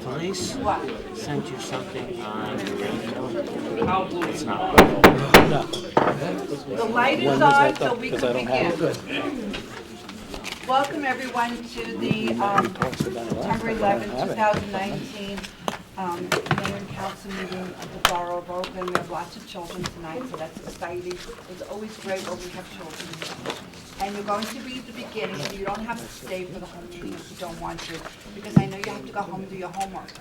police What? sent you something on your radio. It's not. The light is on, so we can begin. Welcome, everyone, to the September 11, 2019 Mayor and Council meeting of the Borough of Oakland. We have lots of children tonight, so that's exciting. It's always great when we have children. And you're going to be at the beginning, so you don't have to stay for the whole meeting if you don't want to, because I know you have to go home and do your homework.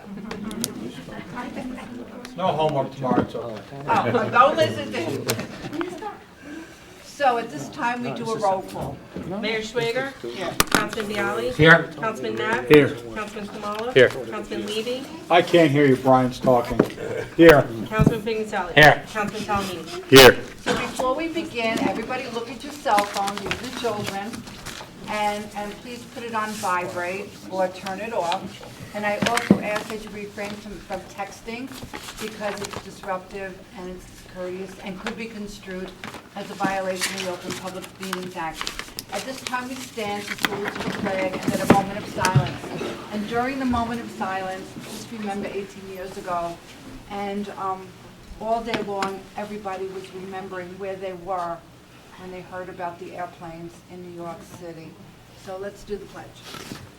No homework tomorrow, it's okay. Oh, don't listen to him. So at this time, we do a roll call. Mayor Schwager. Here. Councilman Bialy. Here. Councilman Knapp. Here. Councilman Kamala. Here. Councilman Levy. I can't hear you, Brian's talking. Here. Councilman Pignatelli. Here. Councilman Talamini. Here. So before we begin, everybody look at your cell phone, you the children, and please put it on vibrate or turn it off. And I also ask that you refrain from texting because it's disruptive and it's discourteous and could be construed as a violation of the Open Public Meetings Act. At this time, we stand to salute to the flag and then a moment of silence. And during the moment of silence, just remember 18 years ago, and all day long, everybody was remembering where they were when they heard about the airplanes in New York City. So let's do the pledge.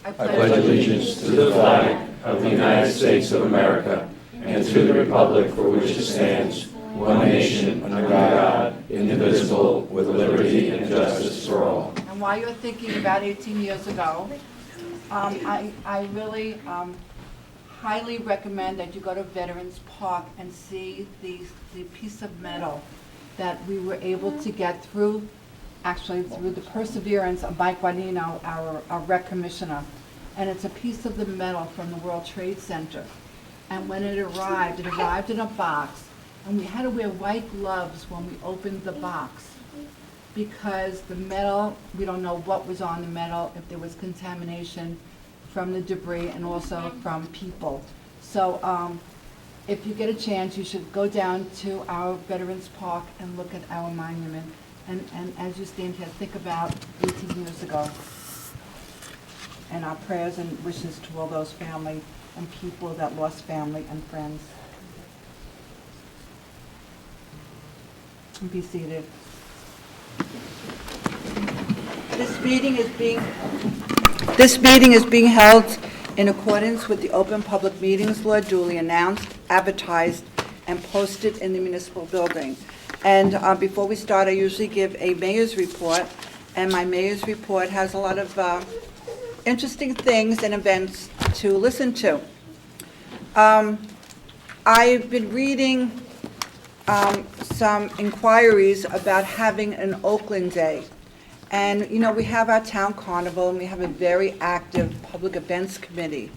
I pledge allegiance to the flag of the United States of America and to the republic for which it stands, one nation, under God, indivisible, with liberty and justice for all. And while you're thinking about 18 years ago, I really highly recommend that you go to Veterans Park and see the piece of metal that we were able to get through the perseverance of Mike Guadino, our rec commissioner. And it's a piece of the metal from the World Trade Center. And when it arrived in a box, and we had to wear white gloves when we opened the box because the metal, we don't know what was on the metal, if there was contamination from the debris and also from people. So if you get a chance, you should go down to our Veterans Park and look at our monument. And as you stand here, think about 18 years ago. And our prayers and wishes to all those family and people that lost family and friends. Be seated. This meeting is being held in accordance with the Open Public Meetings Law, duly announced, advertised, and posted in the municipal building. And before we start, I usually give a mayor's report, and my mayor's report has a lot of interesting things and events to listen to. I've been reading some inquiries about having an Oakland Day. And, you know, we have our town carnival, and we have a very active public events committee.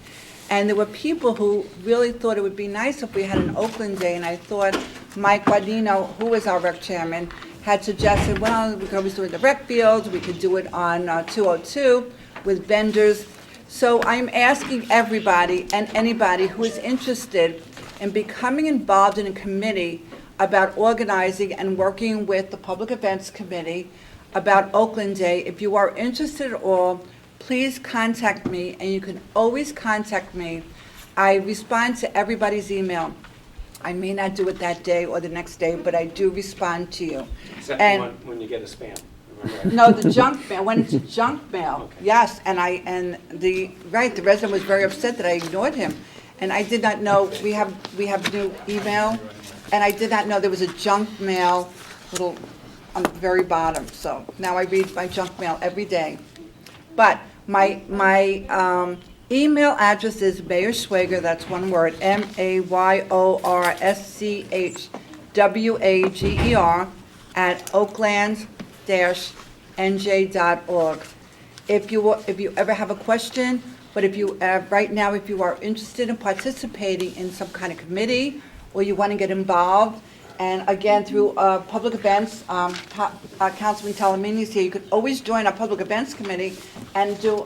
And there were people who really thought it would be nice if we had an Oakland Day, and I thought Mike Guadino, who is our rec chairman, had suggested, well, we could always do it in the rec fields, we could do it on 202 with vendors. So I'm asking everybody and anybody who is interested in becoming involved in a committee about organizing and working with the Public Events Committee about Oakland Day. If you are interested at all, please contact me, and you can always contact me. I respond to everybody's email. I may not do it that day or the next day, but I do respond to you. Except And- when you get a spam. No, the junk mail, when it's junk mail, Okay. yes, the resident was very upset that I ignored him. And I did not know, we have new email, and I did not know there was a junk mail little on the very bottom. So now I read my junk mail every day. But my email address is Mayor Schwager, that's one word, MAYORSCHWAGER @oakland-nj.org. If you ever have a question, but if you right now, if you are interested in participating in some kind of committee, or you want to get involved, and again through public events, Councilman Talamini is here. You could always join our public events committee and do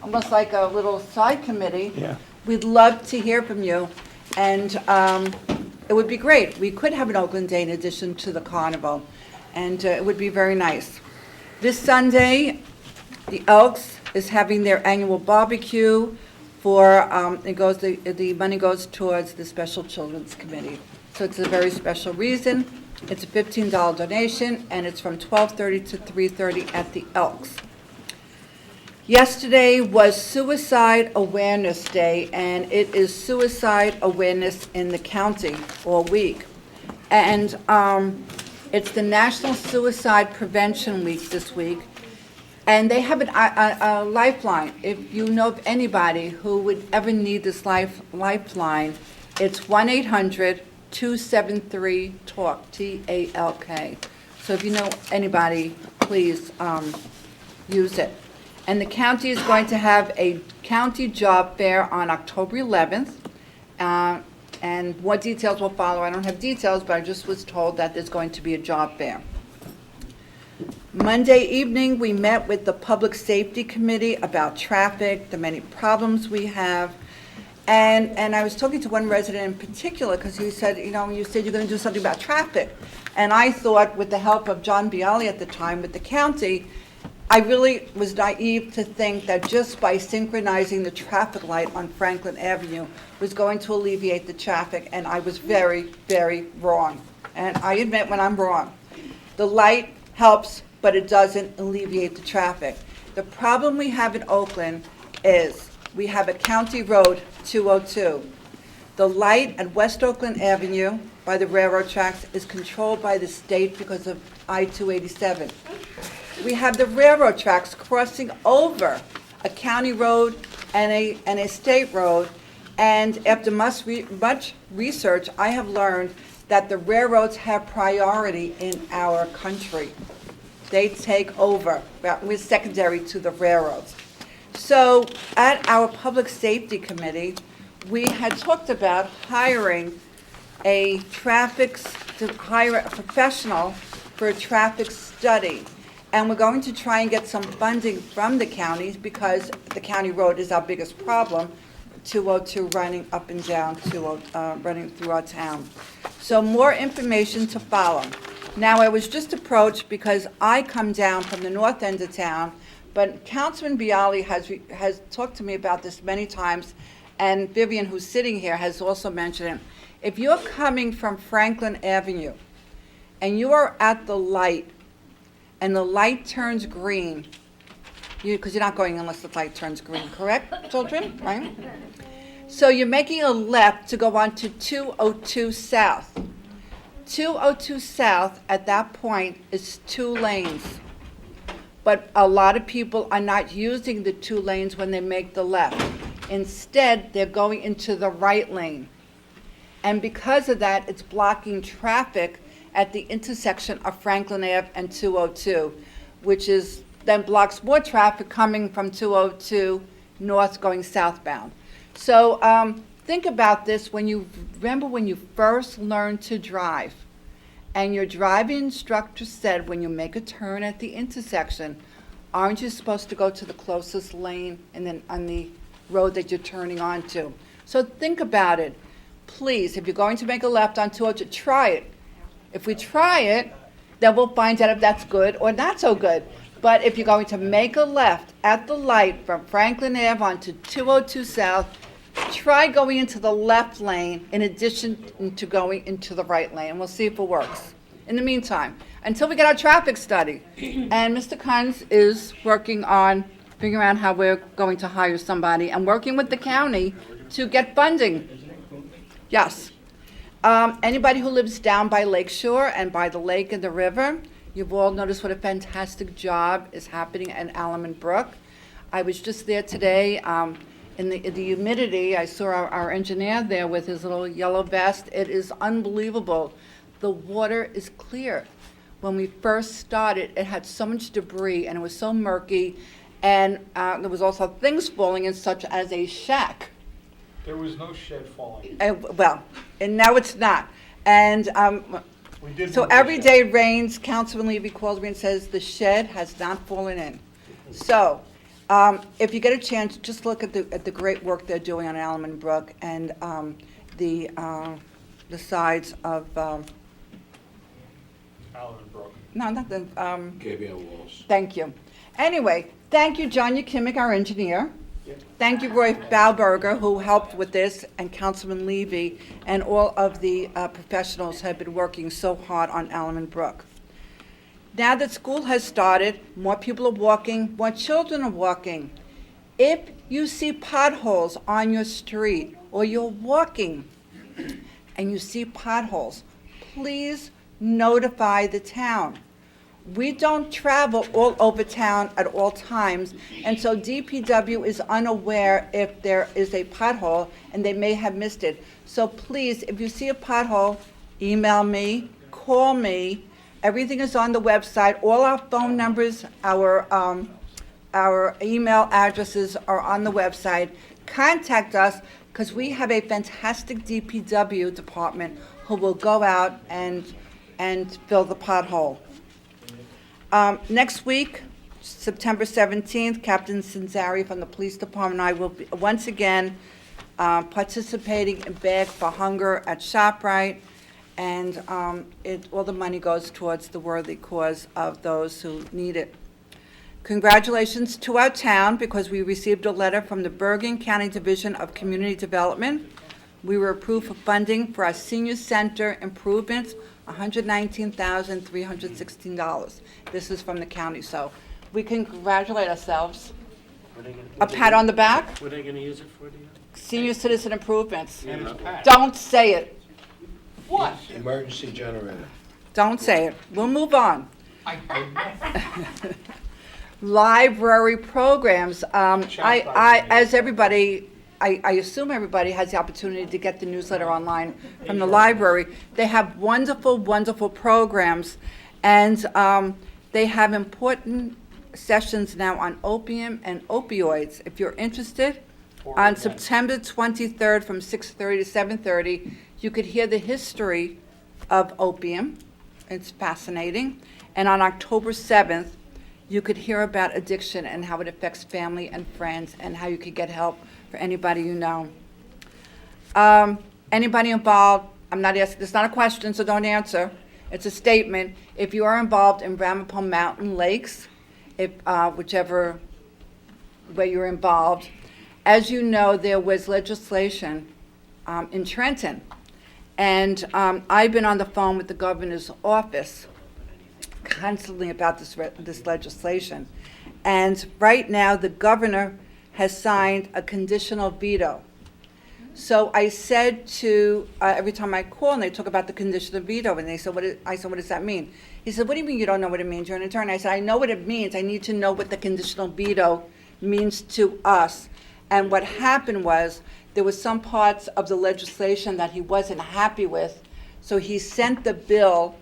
almost like a little side committee. Yeah. We'd love to hear from you, and it would be great. We could have an Oakland Day in addition to the carnival, and it would be very nice. This Sunday, the Elks is having their annual barbecue the money goes towards the Special Children's Committee. So it's a very special reason. It's a $15 donation, and it's from 12:30 to 3:30 at the Elks. Yesterday was Suicide Awareness Day, and it is suicide awareness in the county all week. And it's the National Suicide Prevention Week this week, and they have a lifeline. If you know of anybody who would ever need this lifeline, it's 1-800-273-TALK, T-A-L-K. So if you know anybody, please use it. And the county is going to have a county job fair on October 11th. And more details will follow. I don't have details, but I just was told that there's going to be a job fair. Monday evening, we met with the Public Safety Committee about traffic, the many problems we have. And I was talking to one resident in particular, because he said, you said you're going to do something about traffic. And I thought, with the help of John Bialy at the time with the county, I really was naive to think that just by synchronizing the traffic light on Franklin Avenue was going to alleviate the traffic, and I was very, very wrong. And I admit when I'm wrong. The light helps, but it doesn't alleviate the traffic. The problem we have in Oakland is we have a county road, 202. The light at West Oakland Avenue by the railroad tracks is controlled by the state because of I-287. We have the railroad tracks crossing over a county road and a state road, and after much research, I have learned that the railroads have priority in our country. They take over. We're secondary to the railroads. So at our Public Safety Committee, we had talked about hiring to hire a professional for a traffic study. And we're going to try and get some funding from the counties because the county road is our biggest problem, 202 running up and down, running through our town. So more information to follow. Now, I was just approached because I come down from the north end of town, but Councilman Bialy has talked to me about this many times, and Vivian, who's sitting here, has also mentioned it. If you're coming from Franklin Avenue and you are at the light, and the light turns green, because you're not going unless the light turns green, correct, children? Right? So you're making a left to go on to 202 South. 202 South at that point is 2 lanes. But a lot of people are not using the 2 lanes when they make the left. Instead, they're going into the right lane. And because of that, it's blocking traffic at the intersection of Franklin Ave and 202, which is then blocks more traffic coming from 202 north going southbound. So think about this remember when you first learned to drive, and your driving instructor said when you make a turn at the intersection, aren't you supposed to go to the closest lane and then on the road that you're turning onto? So think about it. Please, if you're going to make a left on 202, try it. If we try it, then we'll find out if that's good or not so good. But if you're going to make a left at the light from Franklin Ave onto 202 South, try going into the left lane in addition to going into the right lane, and we'll see if it works. In the meantime, until we get our traffic study, and Mr. Kunz is working on figuring out how we're going to hire somebody and working with the county to get funding. Yes. Anybody who lives down by Lake Shore and by the lake and the river, you've all noticed what a fantastic job is happening at Allemande Brook. I was just there today. In the humidity, I saw our engineer there with his little yellow vest. It is unbelievable. The water is clear. When we first started, it had so much debris and it was so murky, and there was also things falling in, such as a shack. There was no shed falling. And now it's not. And We did so move the every shed. day it rains, Councilman Levy calls me and says the shed has not fallen in. So if you get a chance, just look at the great work they're doing on Allemande Brook and the sides of, Allen Brook. no, not the, KBL walls. thank you. Anyway, thank you, John Yakimic, our engineer. Thank you, Roy Bauberger, who helped with this, and Councilman Levy, and all of the professionals have been working so hard on Allen Brook. Now that school has started, more people are walking, more children are walking. If you see potholes on your street or you're walking and you see potholes, please notify the town. We don't travel all over town at all times, and so DPW is unaware if there is a pothole, and they may have missed it. So please, if you see a pothole, email me, call me. Everything is on the website. All our phone numbers, our email addresses are on the website. Contact us, because we have a fantastic DPW department who will go out and fill the pothole. Next week, September 17th, Captain Cinzari from the Police Department and I will be once again participating in Bag for Hunger at ShopRite, and all the money goes towards the worthy cause of those who need it. Congratulations to our town, because we received a letter from the Bergen County Division of Community Development. We were approved for funding for our senior center improvements, $119,316. This is from the county, so we can congratulate ourselves. A pat on the back. What are they gonna use it for, do you? Senior citizen improvements. And it's Pat. Don't say it. What? Emergency generator. Don't say it. We'll move on. Library programs. As everybody, I assume everybody has the opportunity to get the newsletter online from the library. They have wonderful, wonderful programs, and they have important sessions now on opium and opioids. If you're interested, on September 23rd from 6:30 to 7:30, you could hear the history of opium. It's fascinating. And on October 7th, you could hear about addiction and how it affects family and friends, and how you could get help for anybody you know. Anybody involved, I'm not asking, it's not a question, so don't answer. It's a statement. If you are involved in Ramapo Mountain Lakes, whichever way you're involved, as you know, there was legislation in Trenton. And I've been on the phone with the governor's office constantly about this legislation. And right now, the governor has signed a conditional veto. So I said to, every time I call and they talk about the conditional veto, and they said, I said, what does that mean? He said, what do you mean you don't know what it means? You're an attorney. I said, I know what it means. I need to know what the conditional veto means to us. And what happened was, there was some parts of the legislation that he wasn't happy with, so he sent the bill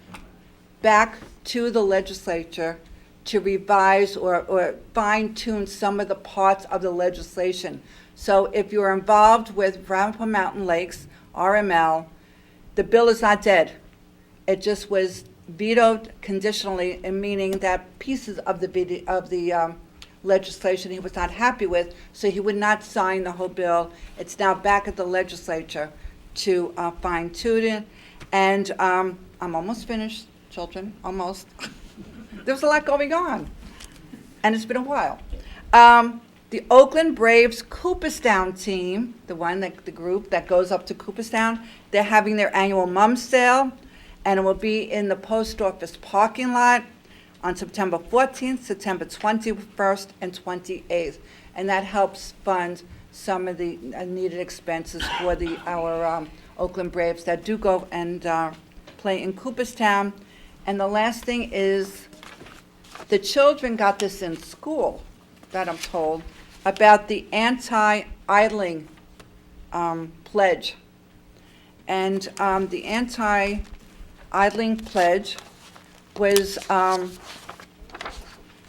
back to the legislature to revise or fine-tune some of the parts of the legislation. So if you're involved with Ramapo Mountain Lakes, RML, the bill is not dead. It just was vetoed conditionally, in meaning that pieces of the legislation he was not happy with, so he would not sign the whole bill. It's now back at the legislature to fine-tune it. And I'm almost finished, children, almost. There was a lot going on, and it's been a while. The Oakland Braves Cooperstown team, the group that goes up to Cooperstown, they're having their annual mum sale, and it will be in the post office parking lot on September 14th, September 21st, and 28th. And that helps fund some of the needed expenses for our Oakland Braves that do go and play in Cooperstown. And the last thing is, the children got this in school, that I'm told, about the anti-idling pledge. And the anti-idling pledge was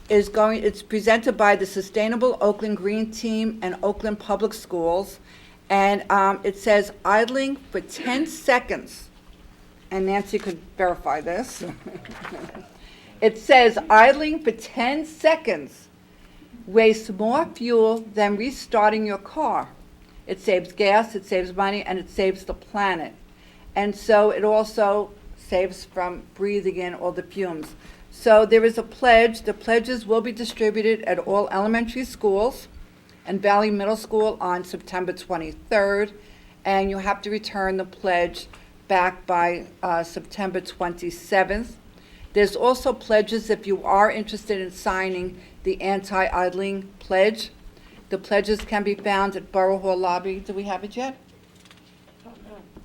it's presented by the Sustainable Oakland Green Team and Oakland Public Schools, and it says idling for 10 seconds, and Nancy could verify this. It says idling for 10 seconds wastes more fuel than restarting your car. It saves gas, it saves money, and it saves the planet. And so it also saves from breathing in all the fumes. So there is a pledge. The pledges will be distributed at all elementary schools, and Valley Middle School on September 23rd, and you have to return the pledge back by September 27th. There's also pledges if you are interested in signing the anti-idling pledge. The pledges can be found at Borough Hall lobby. Do we have it yet?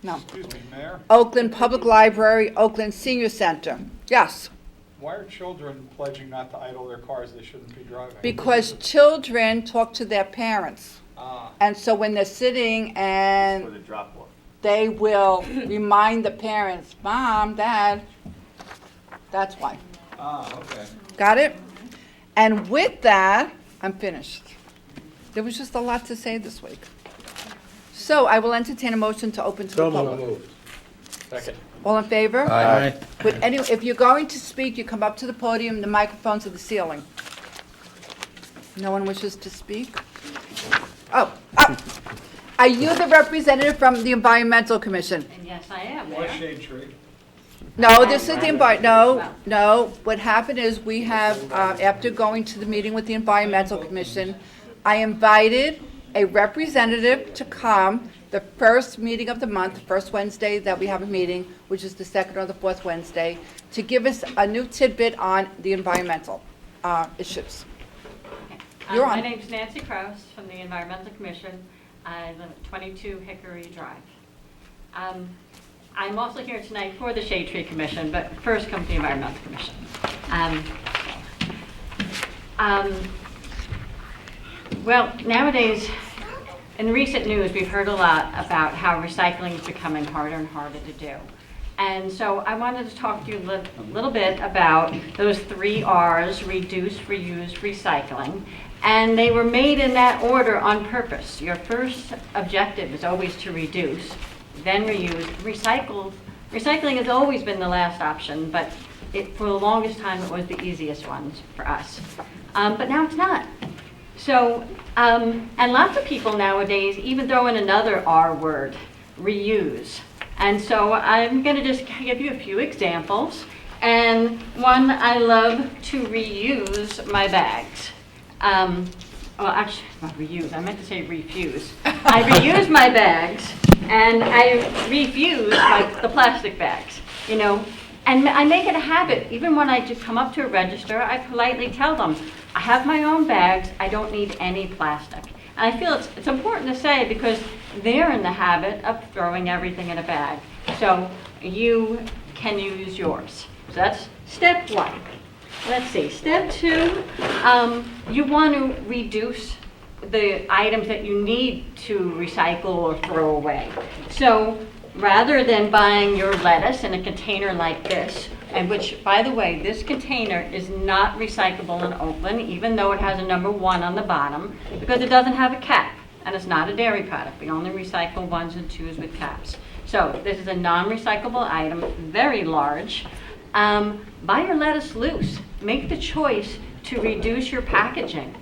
No. Excuse me, Mayor, Oakland Public Library, Oakland Senior Center. Yes, why are children pledging not to idle their cars they shouldn't be driving? because children talk to their parents. Ah, And so when they're sitting and For the drop off. they will remind the parents, Mom, Dad. That's why. okay. Got it? And with that, I'm finished. There was just a lot to say this week. So I will entertain a motion to open to the public. Second. All in favor? Aye. If you're going to speak, you come up to the podium, the microphone's at the ceiling. No one wishes to speak? Oh. Are you the representative from the Environmental Commission? And yes, I am, Why Mayor. shade tree? No, this is no. What happened is we have, after going to the meeting with the Environmental Commission, I invited a representative to come the first meeting of the month, the first Wednesday that we have a meeting, which is the second or the fourth Wednesday, to give us a new tidbit on the environmental issues. You're My on. name's Nancy Kraus from the Environmental Commission. I live at 22 Hickory Drive. I'm also here tonight for the Shade Tree Commission, but first comes the Environmental Commission. Well, nowadays, in recent news, we've heard a lot about how recycling is becoming harder and harder to do. And so I wanted to talk to you a little bit about those 3 R's, reduce, reuse, recycling. And they were made in that order on purpose. Your first objective is always to reduce, then reuse. Recycling has always been the last option, but for the longest time it was the easiest one for us. But now it's not. So, and lots of people nowadays even throw in another R word, reuse. And so I'm going to just give you a few examples. And one, I love to reuse my bags. Well, actually, not reuse, I meant to say refuse. I reuse my bags and I refuse the plastic bags, you know. And I make it a habit, even when I just come up to a register, I politely tell them, I have my own bags, I don't need any plastic. And I feel it's important to say because they're in the habit of throwing everything in a bag. So you can use yours. So that's step 1. Let's see, step 2, you want to reduce the items that you need to recycle or throw away. So rather than buying your lettuce in a container like this, and which, by the way, this container is not recyclable in Oakland, even though it has a number 1 on the bottom, because it doesn't have a cap, and it's not a dairy product. We only recycle 1s and 2s with caps. So this is a non-recyclable item, very large. Buy your lettuce loose. Make the choice to reduce your packaging.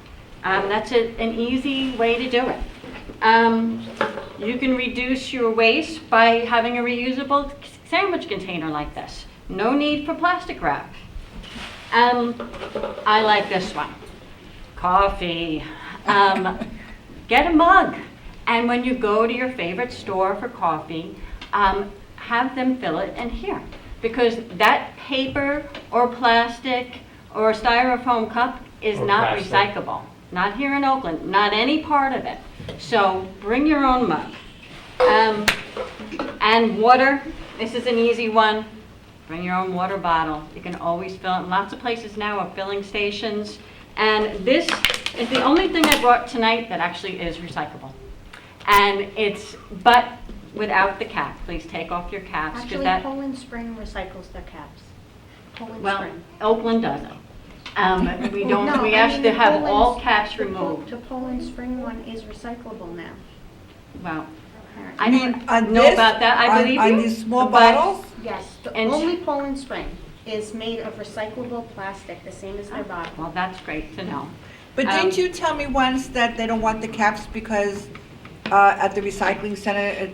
That's an easy way to do it. You can reduce your waste by having a reusable sandwich container like this. No need for plastic wrap. I like this one. Coffee. Get a mug. And when you go to your favorite store for coffee, have them fill it in here. Because that paper or plastic or styrofoam cup is not recyclable. Not here in Oakland, not any part of it. So bring your own mug. And water, this is an easy one. Bring your own water bottle. You can always fill it. Lots of places now have filling stations. And this is the only thing I brought tonight that actually is recyclable. And but without the cap. Please take off your caps. Actually, Poland Spring recycles their caps. Poland Well, Spring. Oakland doesn't. We don't, No, we I actually mean, have Poland's- all caps the removed. The Poland Spring one is recyclable now. Well, apparently. I don't On know this- about that. I believe you. On these small but- bottles? Yes, And- only Poland Spring is made of recyclable plastic, the same as their bottle. Well, that's great to know. But didn't you tell me once that they don't want the caps because at the recycling center,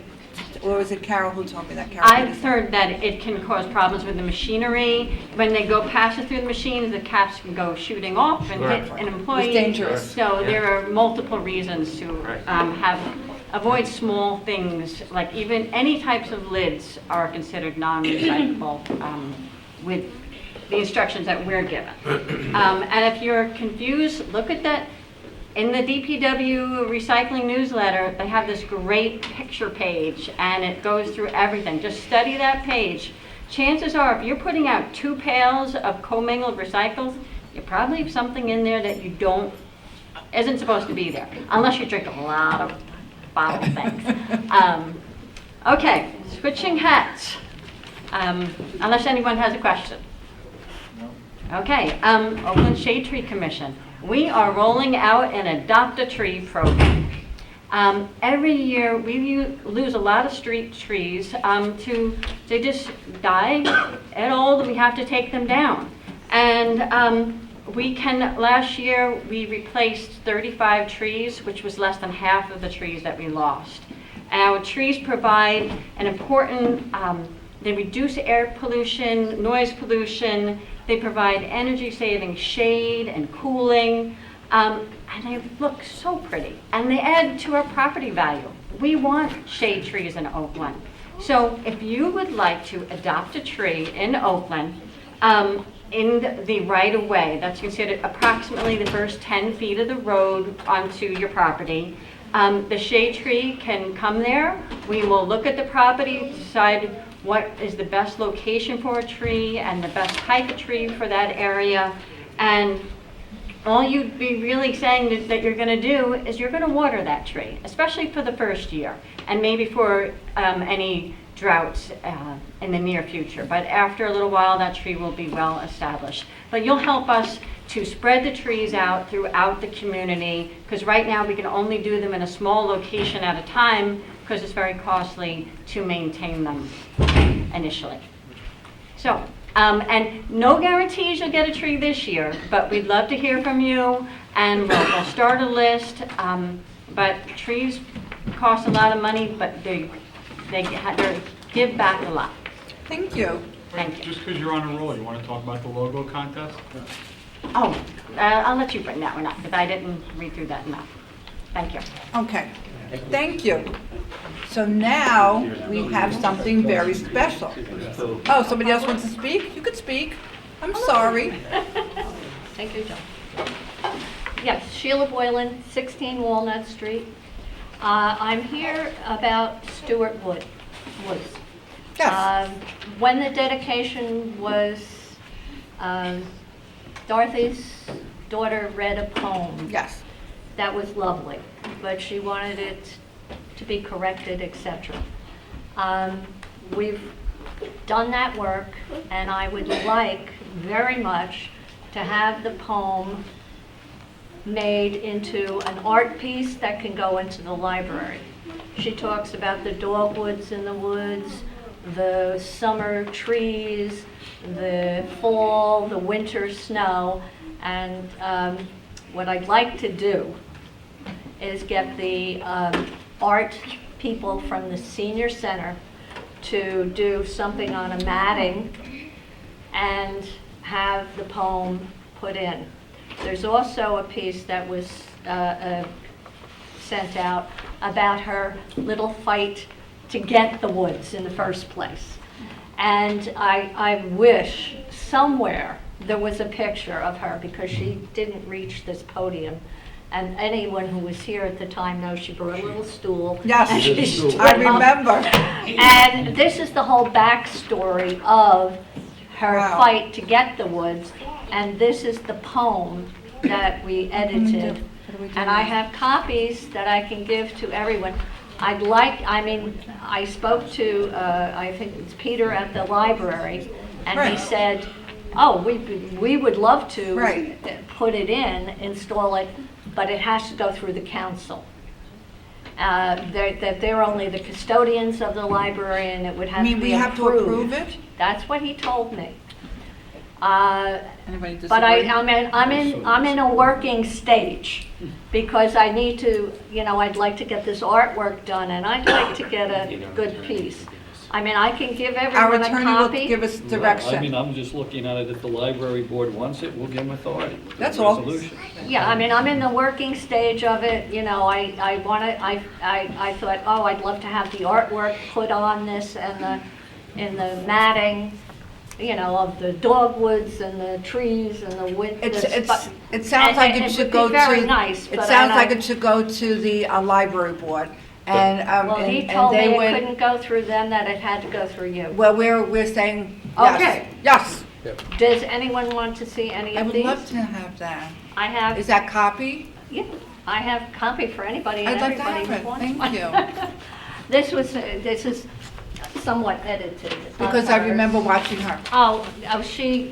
Or was it Carol who told me that? Carol? I've heard that it can cause problems with the machinery. When they go pass it through the machines, the caps can go shooting off and hit an employee. It's dangerous. So there are multiple reasons to avoid small things, like even any types of lids are considered non-recyclable with the instructions that we're given. And if you're confused, look at that. In the DPW recycling newsletter, they have this great picture page, and it goes through everything. Just study that page. Chances are, if you're putting out 2 pails of commingled recycles, you probably have something in there that isn't supposed to be there, unless you drink a lot of bottled things. Okay, switching hats. Unless anyone has a question. Okay, Oakland Shade Tree Commission. We are rolling out an Adopt a Tree program. Every year we lose a lot of street trees they just die at old, we have to take them down. And last year we replaced 35 trees, which was less than half of the trees that we lost. Our trees provide an important, they reduce air pollution, noise pollution, they provide energy-saving shade and cooling, and they look so pretty. And they add to our property value. We want shade trees in Oakland. So if you would like to adopt a tree in Oakland, in the right-of-way, that's considered approximately the first 10 feet of the road onto your property, the shade tree can come there. We will look at the property, decide what is the best location for a tree and the best type of tree for that area. And all you'd be really saying that you're going to do is you're going to water that tree, especially for the first year, and maybe for any droughts in the near future. But after a little while, that tree will be well established. But you'll help us to spread the trees out throughout the community, because right now we can only do them in a small location at a time, because it's very costly to maintain them initially. So, and no guarantees you'll get a tree this year, but we'd love to hear from you, and we'll start a list. But trees cost a lot of money, but they give back a lot. Thank you. Thank you. Just because you're on a roll, you want to talk about the logo contest? Oh, I'll let you bring that one up, because I didn't read through that enough. Thank you. Okay, thank you. So now we have something very special. Oh, somebody else wants to speak? You could speak. I'm sorry. Thank you, John. Yes, Sheila Boylan, 16 Walnut Street. I'm here about Stewart Woods. Yes. When the dedication was, Dorothy's daughter read a poem. Yes. That was lovely, but she wanted it to be corrected, etc. We've done that work, and I would like very much to have the poem made into an art piece that can go into the library. She talks about the dogwoods in the woods, the summer trees, the fall, the winter snow, and what I'd like to do is get the art people from the senior center to do something on a matting and have the poem put in. There's also a piece that was sent out about her little fight to get the woods in the first place. And I wish somewhere there was a picture of her, because she didn't reach this podium. And anyone who was here at the time knows she brought a little stool. Yes, and she stood I up. remember. And this is the whole backstory of her Wow. fight to get the woods. And this is the poem that we edited. And I have copies that I can give to everyone. I spoke to, I think it's Peter at the library, and he Right. said, oh, we would love to Right. put it in, install it, but it has to go through the council. That they're only the custodians of the library, and it would I have to mean, be we have to approve it? That's what he told me. Anybody disagree? But I'm in a working stage because I need to, I'd like to get this artwork done and I'd like to get a good piece. I mean, I can give Our everyone a attorney will copy. give us I mean, direction. I'm just looking at it, if the library board wants it, we'll give them authority. That's all. Resolution. Yeah, I mean, I'm in the working stage of it, I thought, oh, I'd love to have the artwork put on this and in the matting, of the dogwoods and the trees and the wood. It sounds like it should go to. would be very nice, It but sounds I like know- it should go to the library board, and, Well, he and told me they it would. couldn't go through them, that it had to go through you. Well, we're saying yes. Okay. Yes, Does anyone want to see any I of would these? love to have that. I have, Is that copy? yeah, I have copy for anybody and I'd like to everybody have who it, wants thank one. you. This is somewhat edited. of Because I hers. remember watching her. Oh, she,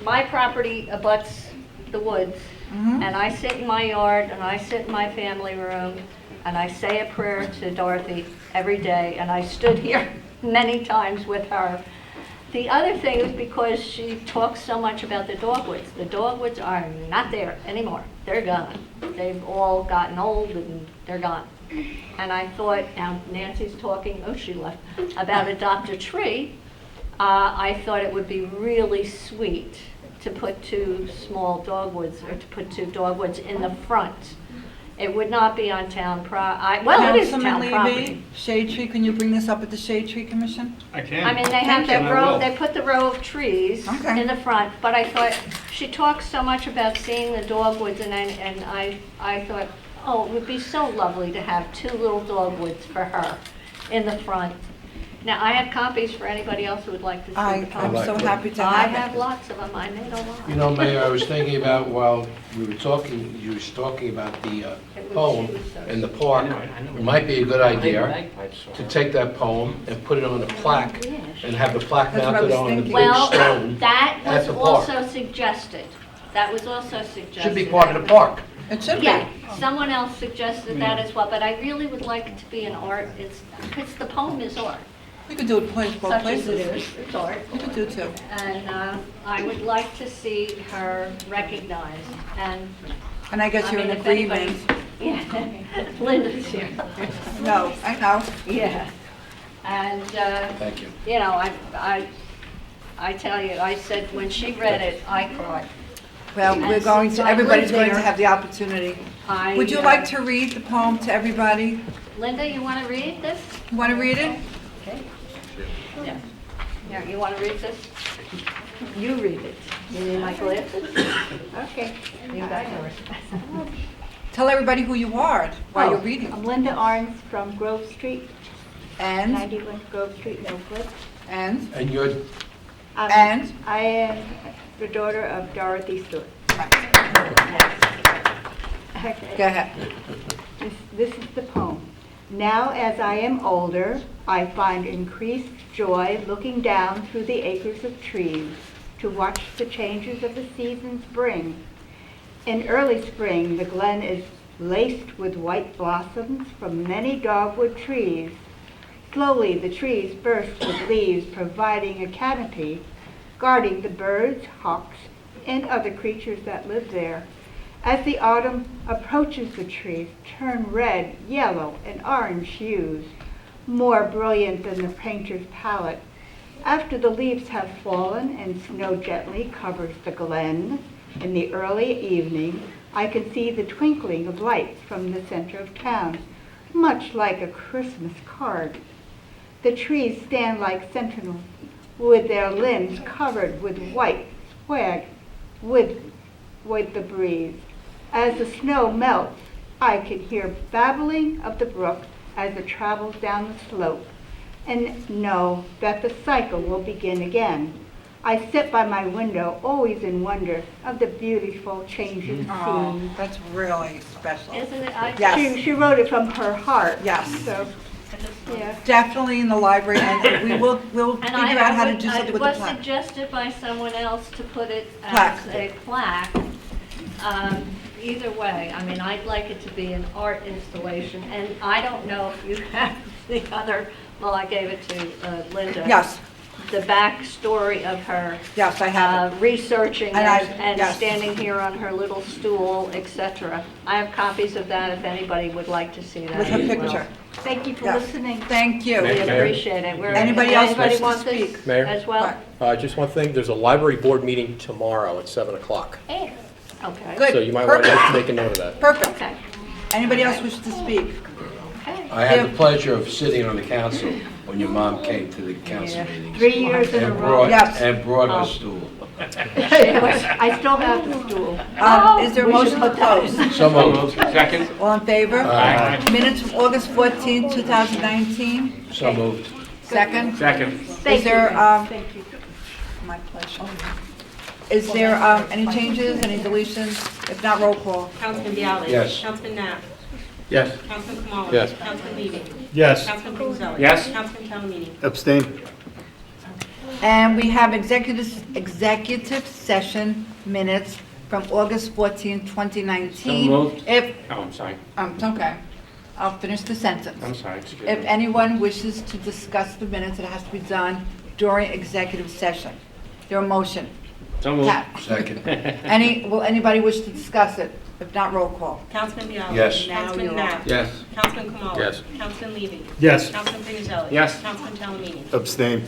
my property abuts the woods, Mhm. and I sit in my yard, and I sit in my family room, and I say a prayer to Dorothy every day, and I stood here many times with her. The other thing is because she talks so much about the dogwoods. The dogwoods are not there anymore. They're gone. They've all gotten old, and they're gone. And I thought, now Nancy's talking, oh, she left, about Adopt a Tree. I thought it would be really sweet to put 2 small dogwoods, or to put 2 dogwoods in the front. It would not be on town well, it is town Councilman property. Levy, Shade Tree, can you bring this up at the Shade Tree Commission? I can. I mean, they have And that I row, will. they put the row of trees Okay. in the front, but I thought, she talks so much about seeing the dogwoods, and I thought, oh, it would be so lovely to have 2 little dogwoods for her in the front. Now, I have copies for anybody else who would like to see the I'm poem. so happy to I have have it. lots of them, I made a lot. You know, Mayor, I was thinking about, while we were talking, you was talking about the poem in the park. It might be a good idea to take that poem and put it on a plaque and have the plaque That's what I mounted was on the thinking. big Well, stone. that at was the park. also suggested. That was also suggested. Should be part of the park. It should be. Yeah, someone else suggested that as well, but I really would like it to be an art, because the poem is art, We could do it both such as it places. is, it's art. We could do too. And I would like to see her recognized, and, And I guess I you're mean, in if agreement. anybody, yeah, Linda's here, No, I know. yeah. And, Thank you. I tell you, I said, when she read it, I cried. Well, And we're going since to, I everybody's live going to there, have the opportunity. I, Would you like to read the poem to everybody? Linda, you want to read this? You want to read it? Okay. Yeah. Here, you want to read this? You read it. You need my glasses? Okay. You got yours. Tell everybody who you are while you're reading. I'm Linda Arns from Grove Street, And, 91 Grove Street, Millwood. and, And you're, and? I am the daughter of Dorothy Stewart. Okay. Go ahead. This is the poem. Now as I am older, I find increased joy looking down through the acres of trees to watch the changes of the seasons bring. In early spring, the glen is laced with white blossoms from many dogwood trees. Slowly, the trees burst with leaves, providing a canopy, guarding the birds, hawks, and other creatures that live there. As the autumn approaches, the trees turn red, yellow, and orange hues, more brilliant than the painter's palette. After the leaves have fallen and snow gently covers the glen, in the early evening, I can see the twinkling of lights from the center of town, much like a Christmas card. The trees stand like sentinels, with their limbs covered with white swag, with the breeze. As the snow melts, I can hear babbling of the brook as it travels down the slope, and know that the cycle will begin again. I sit by my window, always in wonder of the beautiful changing Oh, scene. that's really special. Isn't it? Yes. She wrote it from her heart. Yes. So, yeah. Definitely in the library, and we'll And figure out how to do something with the It was plaque. suggested by someone else to put it as Plaque. a plaque. Either way, I mean, I'd like it to be an art installation, and I don't know if you have the other, well, I gave it to Linda. Yes, the backstory of her Yes, I have it. researching And I- and yes. standing here on her little stool, etc. I have copies of that if anybody would like to see that. With her as well. picture. Thank you for Yes. listening. Thank you. We Mayor? appreciate it. Anybody else wish to want this speak? Mayor? as well? Just one thing, there's a library board meeting tomorrow at 7 o'clock. Okay. Good. So you might want to Perfect. make a note of that. Perfect. Okay. Anybody else wish to speak? I had the pleasure of sitting on the council when your mom came to the council meetings. 3 years in a And row. brought, Yes. and brought a stool. I still have the stool. Is there a motion to close? So moved. Second? All in favor? Aye. Minutes from August 14th, 2019. So moved. Second? Second. Is there, Thank you. my pleasure. Is there any changes, any deletions? If not, roll call. Councilman Bialy. Yes. Councilman Knapp. Yes. Councilman Kamala. Yes. Councilman Levy. Yes. Councilman Pinczelli. Yes. Councilman Calhoun. Abstain. And we have executive session minutes from August 14th, 2019. So moved. If, Oh, I'm sorry. it's okay. I'll finish the sentence. I'm sorry. Excuse If me. anyone wishes to discuss the minutes, it has to be done during executive session. There a motion? So moved. Pat, Second. will anybody wish to discuss it? If not, roll call. Councilman Bialy. Yes. Councilman Knapp. Yes. Councilman Kamala. Yes. Councilman Levy. Yes. Councilman Pinczelli. Yes. Councilman Calhoun. Abstain.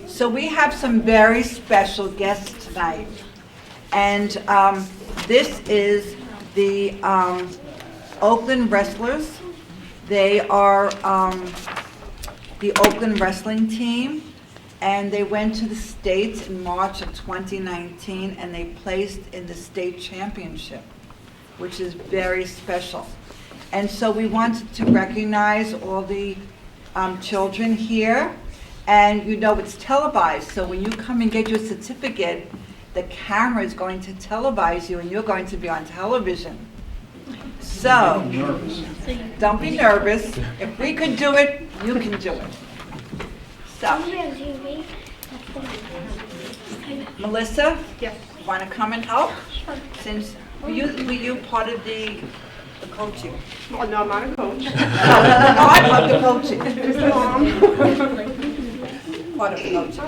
So we have some very special guests tonight. And this is the Oakland Wrestlers. They are the Oakland wrestling team. And they went to the States in March of 2019, and they placed in the state championship, which is very special. And so we wanted to recognize all the children here. And you know it's televised, so when you come and get your certificate, the camera is going to televise you, and you're going to be on television. So, don't be nervous. If we could do it, you can do it. So, Melissa? Yes. Want to come and help? Since, were you part of the coaching? Well, no, I'm not a coach. No, I'm part of the coaching. Just a mom. Part of the coaching.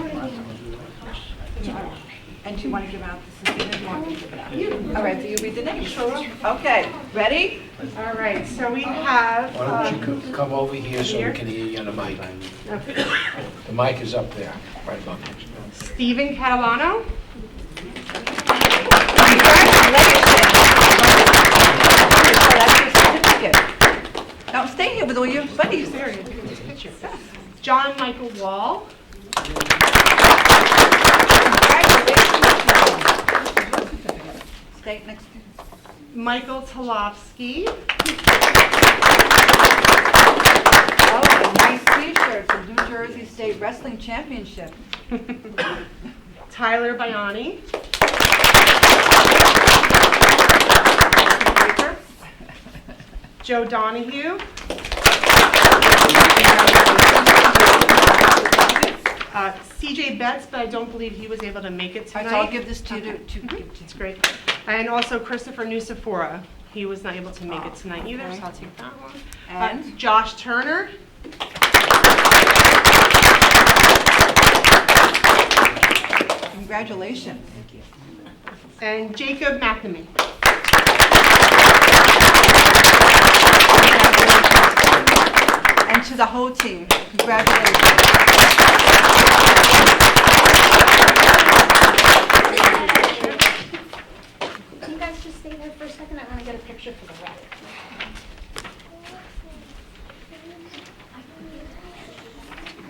And do you want to give out the certificate? Want to give it out? All right, do you read the name? Sure. Okay, ready? All right, so we have. Why don't you come over here so we can hear you on the mic? The mic is up there, right above you. Stephen Catalano. Now, stay here with all your buddies. John Michael Wall. Stay next to Michael Talofsky. Oh, a nice t-shirt, the New Jersey State Wrestling Championship. Tyler Biani. Joe Donahue. CJ Betts, but I don't believe he was able to make it All right, tonight. so I'll give this to you to It's great. And also Christopher Nusafora. He was not able to make it tonight either, so I'll take that one. And? Josh Turner. Congratulations. And Jacob McNamee. And to the whole team, congratulations. Can you guys just stay there for a second? I want to get a picture for the record.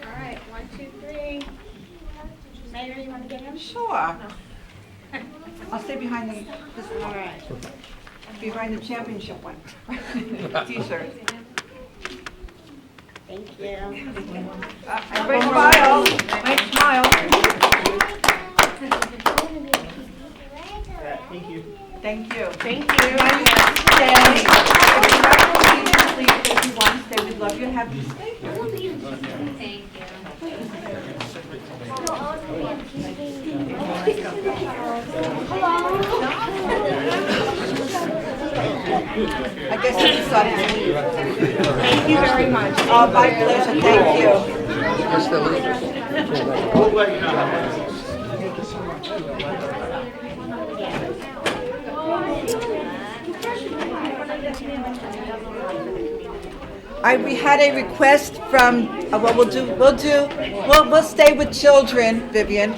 All right, 1, 2, 3. Mayor, you want to get him? Sure. I'll stay behind this one. All right. Behind the championship one. T-shirt. Thank you. Everybody smile. Nice smile. Thank you. Thank you. Thank you. Stay. If you want to stay, we'd love you to have you stay here. I guess you decided to leave. Thank you very much. Oh, my pleasure, thank you. We'll let you know how much it is. We had a request from, we'll stay with children, Vivian.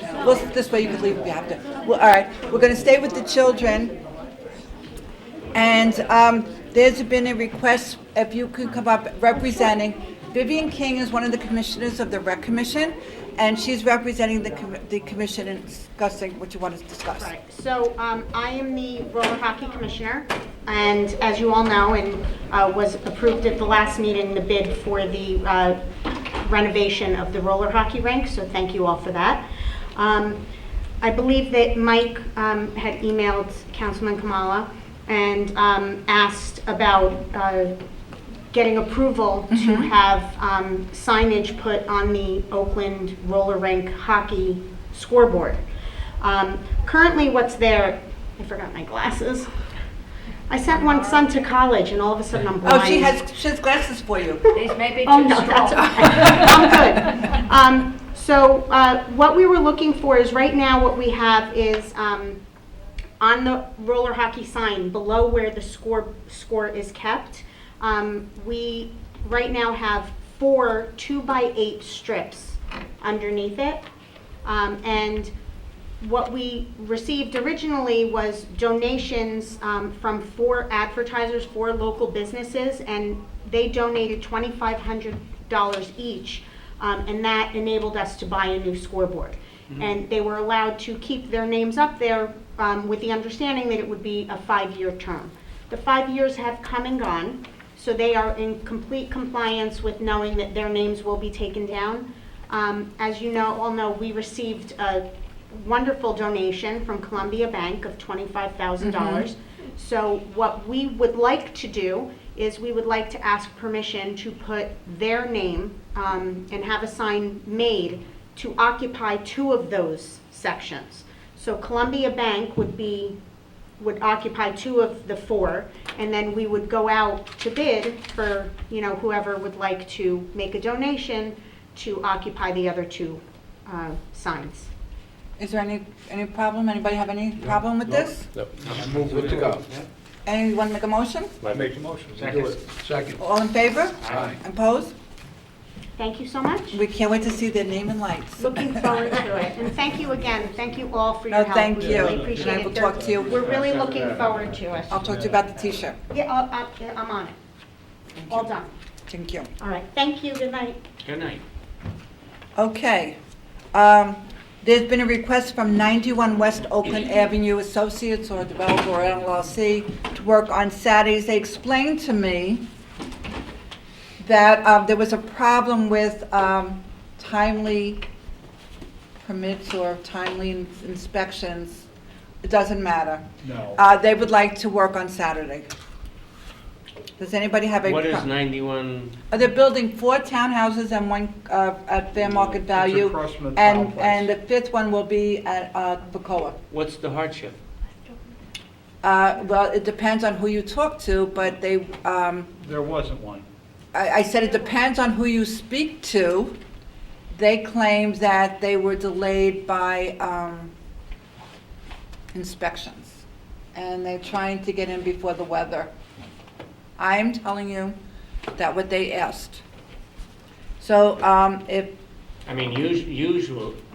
This way you can leave if you have to. All right, we're gonna stay with the children. And there's been a request, if you could come up representing, Vivian King is one of the commissioners of the Rec Commission, and she's representing the commission and discussing what you want to discuss. Right, so I am the roller hockey commissioner, and as you all know, and was approved at the last meeting, the bid for the renovation of the roller hockey rink, so thank you all for that. I believe that Mike had emailed Councilman Kamala and asked about getting approval to have signage put on the Oakland roller rink hockey scoreboard. Currently what's there, I forgot my glasses. I sent one son to college and all of a sudden I'm blind. Oh, she has glasses for you. These may be Oh, too no, strong. that's all right. I'm good. So what we were looking for is right now what we have is on the roller hockey sign below where the score is kept. We right now have 4 2x8 strips underneath it. And what we received originally was donations from 4 advertisers, 4 local businesses, and they donated $2,500 each, and that enabled us to buy a new scoreboard. And they were allowed to keep their names up there with the understanding that it would be a 5-year term. The 5 years have come and gone, so they are in complete compliance with knowing that their names will be taken down. As you all know, we received a wonderful donation from Columbia Bank of $25,000. So what we would like to do is we would like to ask permission to put their name and have a sign made to occupy 2 of those sections. So Columbia Bank would occupy 2 of the 4, and then we would go out to bid for whoever would like to make a donation to occupy the other 2 signs. Is there any problem? Anybody have any problem with this? No. Good to go. Anyone make a motion? I make the motion. We do it. Second. All in favor? Aye. Opposed? Thank you so much. We can't wait to see their name and lights. Looking forward to it. And thank you again. Thank you all for your No, help. thank We you. really And appreciate I it. will talk to you. We're really looking forward to it. I'll talk to you about the t-shirt. Yeah, I'm on it. All done. Thank you. All right. Thank you. Good night. Good night. Okay. There's been a request from 91 West Oakland Avenue Associates or Developer or LLC to work on Saturdays. They explained to me that there was a problem with timely permits or timely inspections. It doesn't matter. No. They would like to work on Saturday. Does anybody have a? What is 91? They're building 4 townhouses and 1 at fair market value. across from the Town Place. And the 5th one will be at Bacoa. What's the hardship? Well, it depends on who you talk to, but they, There wasn't one. I said it depends on who you speak to. They claimed that they were delayed by inspections, and they're trying to get in before the weather. I am telling you that what they asked. So if, I mean, usually,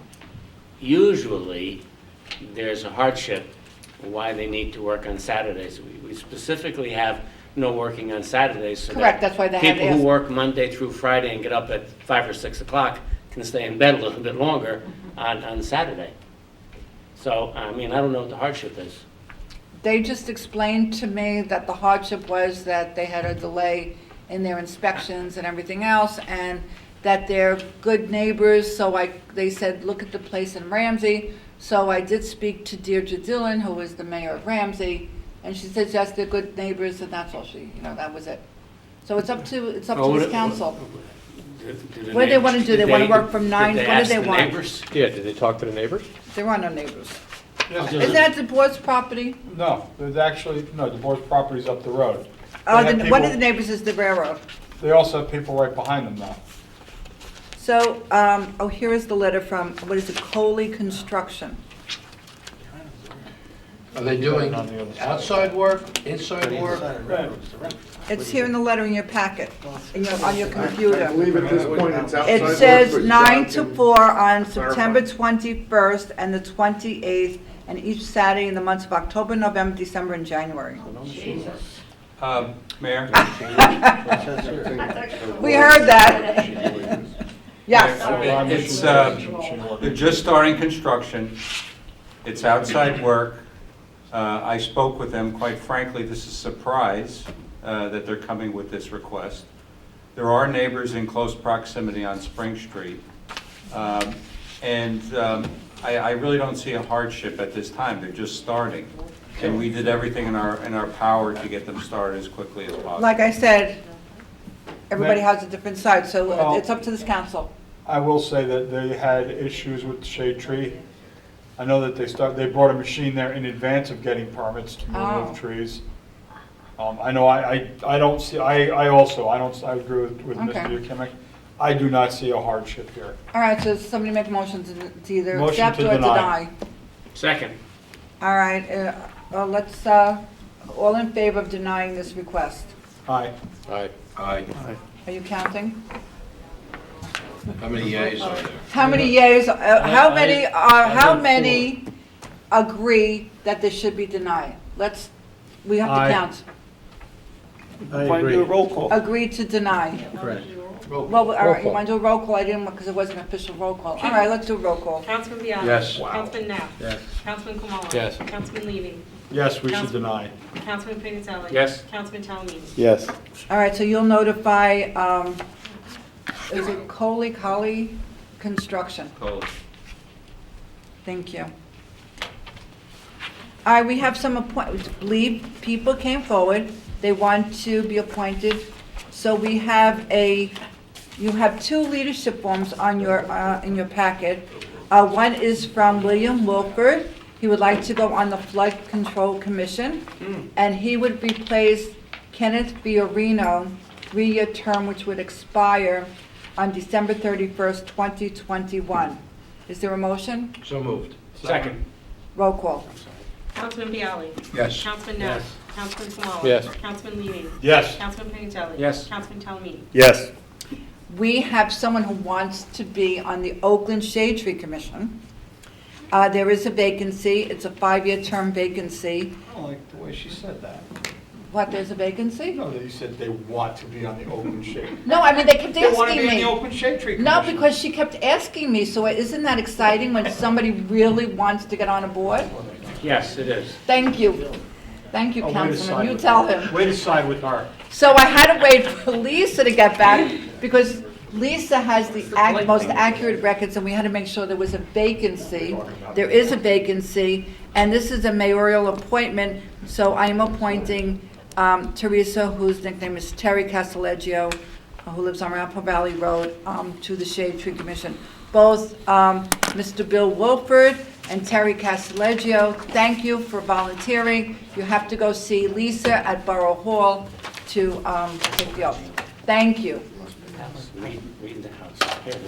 there's a hardship why they need to work on Saturdays. We specifically have no working on Saturdays. So correct, that's why they had people asked. who work Monday through Friday and get up at 5 or 6 o'clock can stay in bed a little bit longer on Saturday. So, I mean, I don't know what the hardship is. They just explained to me that the hardship was that they had a delay in their inspections and everything else, and that they're good neighbors, so they said, look at the place in Ramsey. So I did speak to Deirdre Dillon, who is the mayor of Ramsey, and she said, yes, they're good neighbors, and that's all that was it. So it's up to this council. What do they want to do? They want to work from 9, what do they want? Yeah, did they talk to the neighbors? There are no neighbors. Yes, Isn't that the board's property? No, there's actually, no, the board's property's up the road. Oh, They have one of people- the neighbors is the railroad. They also have people right behind them now. So, oh, here is the letter from, what is it, Coley Construction. Are they doing outside work, inside work? It's here in the letter in your packet, on your computer. I believe at this point it's outside. It work, says but 9 John to can 4 on September clarify. 21st and the 28th, and each Saturday in the months of October, November, December, and January. Mayor? We heard that. Yes. It's, they're just starting construction. It's outside work. I spoke with them. Quite frankly, this is a surprise that they're coming with this request. There are neighbors in close proximity on Spring Street. I really don't see a hardship at this time. They're just starting. And we did everything in our power to get them started as quickly as possible. Like I said, everybody has a different side, so Well- it's up to this council. I will say that they had issues with the shade tree. I know that they brought a machine there in advance of getting permits to Oh. remove trees. I know I don't see, I agree with Okay. Mr. Yukimic. I do not see a hardship here. All right, so somebody make a motion to either Motion accept to or deny. deny. Second. All right, let's, all in favor of denying this request? Aye. Aye. Aye. Are you counting? How many yeas are there? How many yeas, how many agree that this should be denied? We have to Aye. count. I agree. roll call. Agree to deny. Correct. Roll call. Well, all right, you call. want to do a roll call? I didn't, because it wasn't an official roll call. All right, let's do a roll call. Councilman Bianchi? Yes. Councilman Knapp? Yes. Councilman Kamala? Yes. Councilman Levy? Yes, we should deny. Councilman Pignatelli? Yes. Councilman Talamini? Yes. All right, so you'll notify, is it Coley Construction? Cool. Thank you. All right, we have some appointments. Believe people came forward. They want to be appointed. So we have you have 2 leadership forms on in your packet. One is from William Wilford. He would like to go on the Flood Control Commission, and he would replace Kenneth Fiorino, 3-year term, which would expire on December 31st, 2021. Is there a motion? So moved. Second. Roll call. Councilman Bialy? Yes. Councilman Knapp? Councilman Kamala? Yes. Councilman Levy? Yes. Councilman Pignatelli? Yes. Councilman Talamini? Yes. We have someone who wants to be on the Oakland Shade Tree Commission. There is a vacancy. It's a 5-year term vacancy. I don't like the way she said that. What, there's a vacancy? No, that you said they want to be on the open shade. No, I mean, they kept They want to asking be in the me. open shade tree No, commission. because she kept asking me, so isn't that exciting when somebody really wants to get on a board? Yes, it is. Thank you. Thank you, Oh, way to Councilman. side You with tell her. him. Way to side with her. So I had to wait for Lisa to get back, because Lisa has the most accurate records, and we had to make sure there was a vacancy. There is a vacancy, and this is a mayoral appointment, so I am appointing Teresa, whose nickname is Terry Castelleggio, who lives on Arapahoe Valley Road, to the Shade Tree Commission. Both Mr. Bill Wilford and Terry Castelleggio, thank you for volunteering. You have to go see Lisa at Borough Hall to take the oath. Thank you. Reading the house. Here it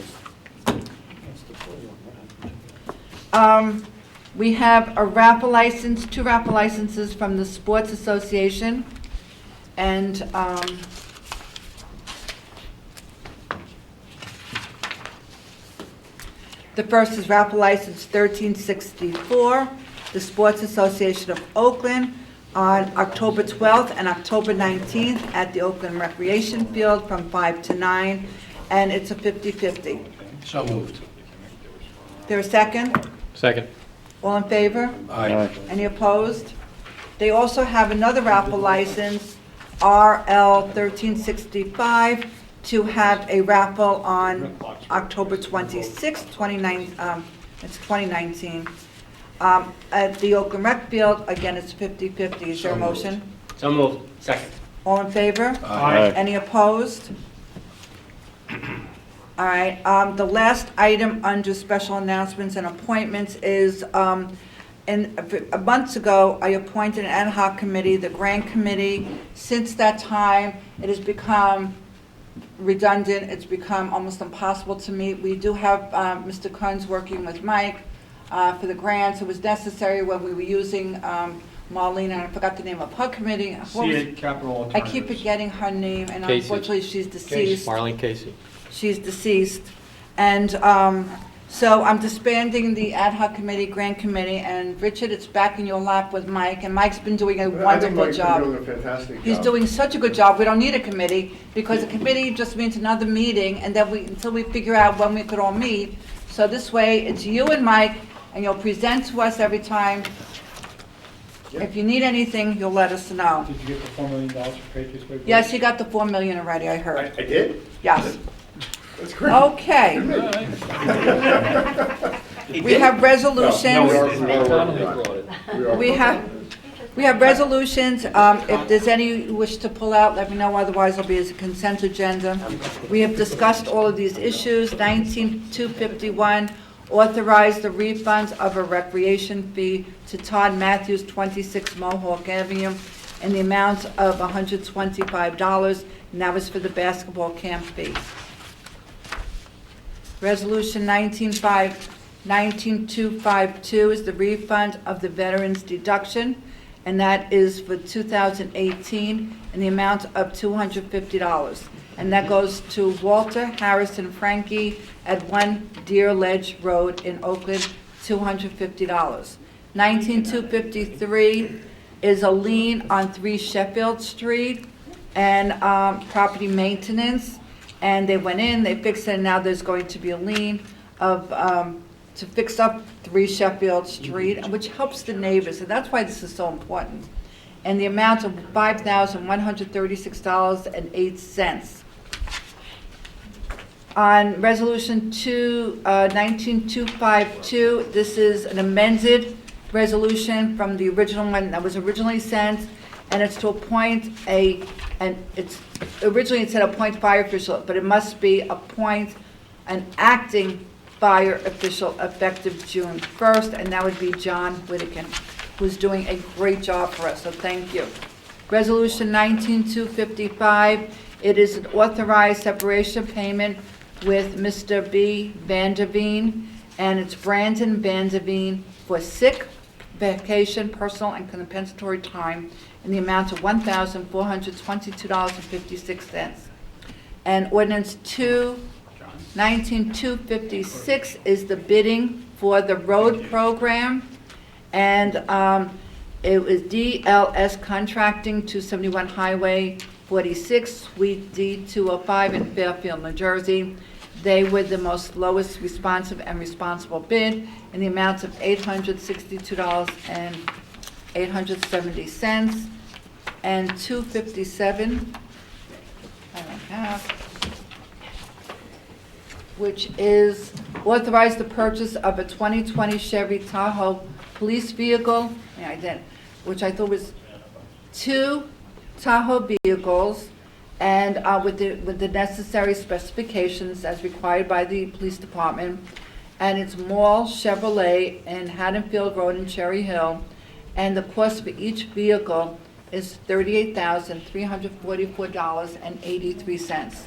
is. We have a raffle license, 2 raffle licenses from the Sports Association, and the first is raffle license 1364, the Sports Association of Oakland, on October 12th and October 19th at the Oakland Recreation Field from 5 to 9, and it's a 50-50. So moved. There a second? Second. All in favor? Aye. Any opposed? They also have another raffle license, RL 1365, to have a raffle on October 26th, 2019, at the Oakland Rec Field. Again, it's 50-50. Is there a So moved. motion? So moved. Second. All in favor? Aye. Any opposed? All right, the last item under special announcements and appointments is, months ago, I appointed an ad hoc committee, the grant committee. Since that time, it has become redundant, it's become almost impossible to meet. We do have Mr. Kunz working with Mike for the grants. It was necessary when we were using Marlene, and I forgot the name of her committee. What was- C8 Capital I Alternatives. keep forgetting her name, and Casey. unfortunately, she's deceased. Marlene Casey. She's deceased. And so I'm disbanding the ad hoc committee, grant committee, and Richard, it's back in your lap with Mike, and Mike's been doing a I think wonderful Mike's been job. doing a fantastic job. He's doing such a good job, we don't need a committee, because a committee just means another meeting, and then until we figure out when we could all meet. So this way, it's you and Mike, and you'll present to us every time. If you need anything, you'll let us know. Did you get the $4 million for Patriots Way? Yes, you got the 4 million already, I I heard. did? Yes. That's great. Okay. We have resolutions. No, we are Economy working on brought it. it. We have resolutions. If there's any you wish to pull out, let me know, otherwise it'll be as a consent agenda. We have discussed all of these issues. 19251, authorize the refunds of a recreation fee to Todd Matthews, 26 Mohawk Avenue, in the amount of $125, and that was for the basketball camp fee. Resolution 19252 is the refund of the veterans deduction, and that is for 2018 in the amount of $250. And that goes to Walter Harrison Frankie at 1 Deer Ledge Road in Oakland, $250. 19253 is a lien on 3 Sheffield Street and property maintenance. And they went in, they fixed it, and now there's going to be a lien of, to fix up 3 Sheffield Street, which helps the neighbors, and that's why this is so important. And the amount of $5,136.08. On Resolution 19252, this is an amended resolution from the original one that was originally sent, and it's to appoint originally it said appoint fire official, but it must be appoint an acting fire official effective June 1st, and that would be John Whittakin, who's doing a great job for us, so thank you. Resolution 19255, it is an authorized separation payment with Mr. B. Vanderveen, and it's Brandon Vanderveen for sick, vacation, personal, and compensatory time in the amount of $1,422.56. And ordinance 19256 is the bidding for the road program, and it was DLS Contracting, 271 Highway 46, Suite D205 in Fairfield, New Jersey. They were the most lowest responsive and responsible bid in the amount of $862.870, and 257, I don't have, which is authorize the purchase of a 2020 Chevy Tahoe police vehicle, which I thought was 2 Tahoe vehicles, and with the necessary specifications as required by the police department. And it's Mall Chevrolet in Haddonfield Road in Cherry Hill, and the cost for each vehicle is $38,344.83.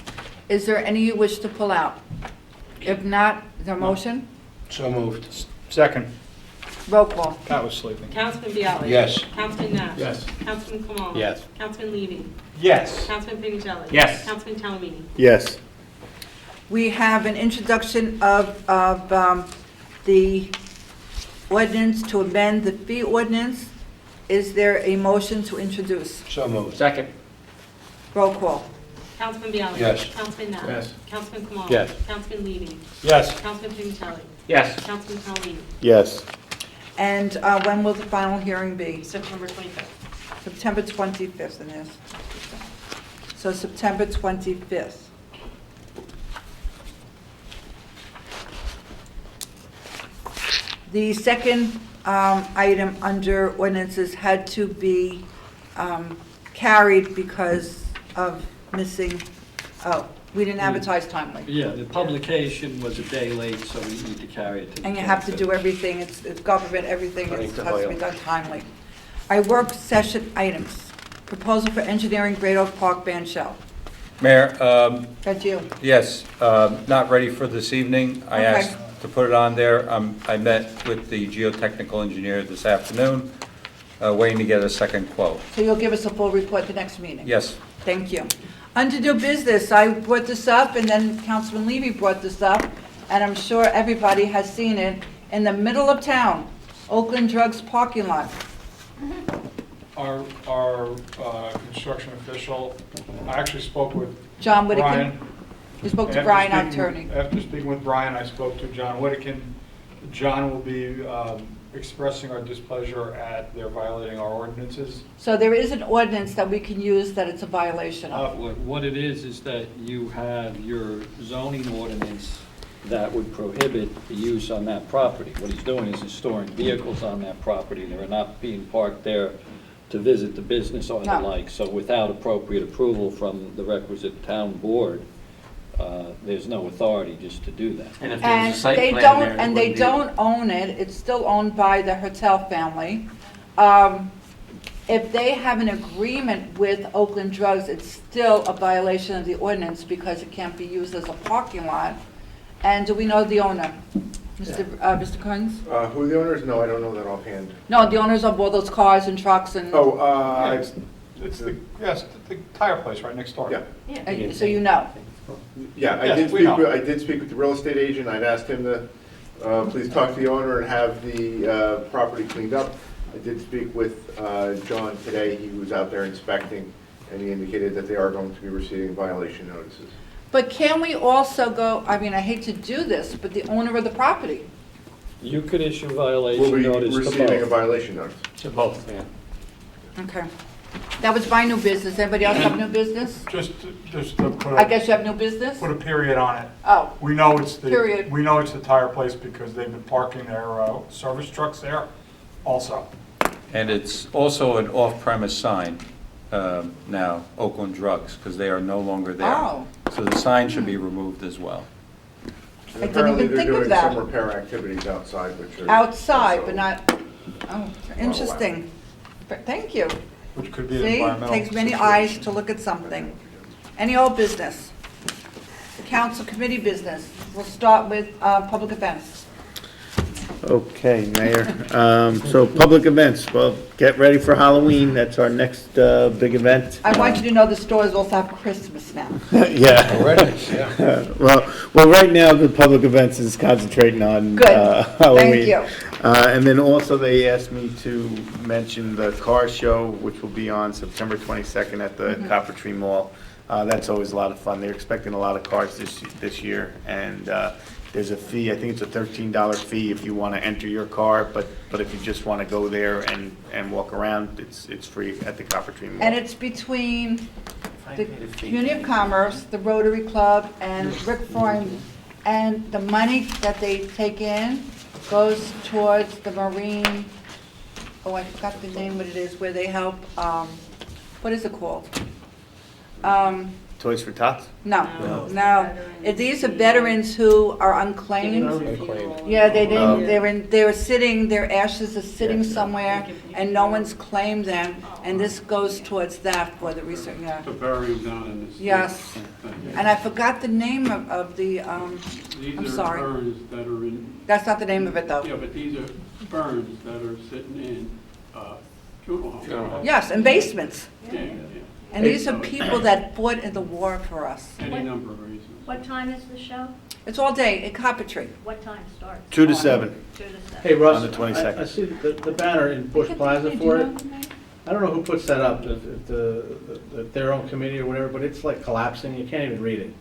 Is there any you wish to pull out? If not, is there a motion? So moved. Second. Roll call. Pat was sleeping. Councilman Bialy. Yes. Councilman Nash. Yes. Councilman Kamala. Yes. Councilman Levy. Yes. Councilman Pinicelli. Yes. Councilman Talamini. Yes. We have an introduction of the ordinance to amend the fee ordinance. Is there a motion to introduce? So moved. Second. Roll call. Councilman Bialy. Yes. Councilman Nash. Yes. Councilman Kamala. Yes. Councilman Levy. Yes. Councilman Pinicelli. Yes. Councilman Talamini. Yes. And when will the final hearing be? September 25th. September 25th, it is. So September 25th. The second item under ordinances had to be carried because of missing, we didn't advertise timely. Yeah, the publication was a day late, so we need to carry it to the... And you have to 25th. do everything, it's government, everything According has to to be Hoyle. done timely. Our work session items, proposal for engineering Great Oak Park ban shell. Mayor, That's you. yes, not ready for this evening. I Okay. asked to put it on there. I met with the geotechnical engineer this afternoon, waiting to get a second quote. So you'll give us a full report the next meeting? Yes. Thank you. Under new business, I brought this up, and then Councilman Levy brought this up, and I'm sure everybody has seen it. In the middle of town, Oakland Drugs parking lot. Our construction official, I actually spoke with John Whitakin. Brian. You spoke to After Brian, our speaking- attorney. After speaking with Brian, I spoke to John Whitakin. John will be expressing our displeasure at their violating our ordinances. So there is an ordinance that we can use that it's a violation of. What it is that you have your zoning ordinance that would prohibit the use on that property. What he's doing is he's storing vehicles on that property, they're not being parked there to visit the business or the No. like. So without appropriate approval from the requisite town board, there's no authority just to do that. And if And there's a site they plan don't, there, it and they wouldn't be- don't own it, it's still owned by the Hertel family. If they have an agreement with Oakland Drugs, it's still a violation of the ordinance because it can't be used as a parking lot. And do we know the owner? Mr. Kearns? Who the owner is? No, I don't know that offhand. No, the owners of all those cars and trucks and, Oh, It's the, yes, the tire place right next door. yeah. and so you know. Yeah, Yes, we know. I did speak with the real estate agent. I'd asked him to please talk to the owner and have the property cleaned up. I did speak with John today. He was out there inspecting, and he indicated that they are going to be receiving violation notices. But can we also go, I mean, I hate to do this, but the owner of the property? You could issue We'll violation be notice to receiving a both. violation notice. To both, yeah. Okay. That was my new business. Anybody else have new business? Just to put I a, guess you have new business? put a period on it. Oh, We know it's Period. we know it's the tire place because they've been parking their service trucks there also. And it's also an off-premise sign now, Oakland Drugs, because they are no longer there. Oh. So the sign should be removed as well. And I didn't apparently even they're think of doing that. some repair activities outside, which are. outside, also- but not, oh, interesting. Thank you. Which could be an See, environmental. takes many situation. eyes to look at something. Any old business? The council committee business. We'll start with public events. Okay, Mayor. So public events, well, get ready for Halloween. That's our next big event. I want you to know the stores also have Christmas now. Yeah. Already, yeah. Well, right now, the public events is concentrating on Good. Halloween. Thank you. And then also, they asked me to mention the car show, which will be on September 22nd at the Copper Tree Mall. That's always a lot of fun. They're expecting a lot of cars this year, and there's a fee. I think it's a $13 fee if you want to enter your car, but if you just want to go there and walk around, it's free at the Copper Tree Mall. And it's between the Community of Commerce, the Rotary Club, and Rick Freund. And the money that they take in goes towards the Marine, oh, I forgot the name what it is, where they help, what is it called? Toys for Tots? No. These are veterans who are unclaimed. Unclaimed. Yeah, they Oh. didn't, they're sitting, their ashes are sitting somewhere, and no one's claimed them, and this goes towards that for the research, yeah. To bury them down in this. Yes. And I forgot the name of the, I'm These sorry. are burns that are in, That's not the name of it, though. yeah, but these are burns that are sitting in funeral homes. Yes, and basements. Yeah, yeah. And these are people that fought in the war for us. Any number of reasons. What time is the show? It's all day at Copper Tree. What time starts? 2 to 7. 2 to 7. Hey, Russ, On the 22nd. I see the banner in Bush Plaza for it. I don't know who puts that up, if their own committee or whatever, but it's like collapsing, you can't even read it.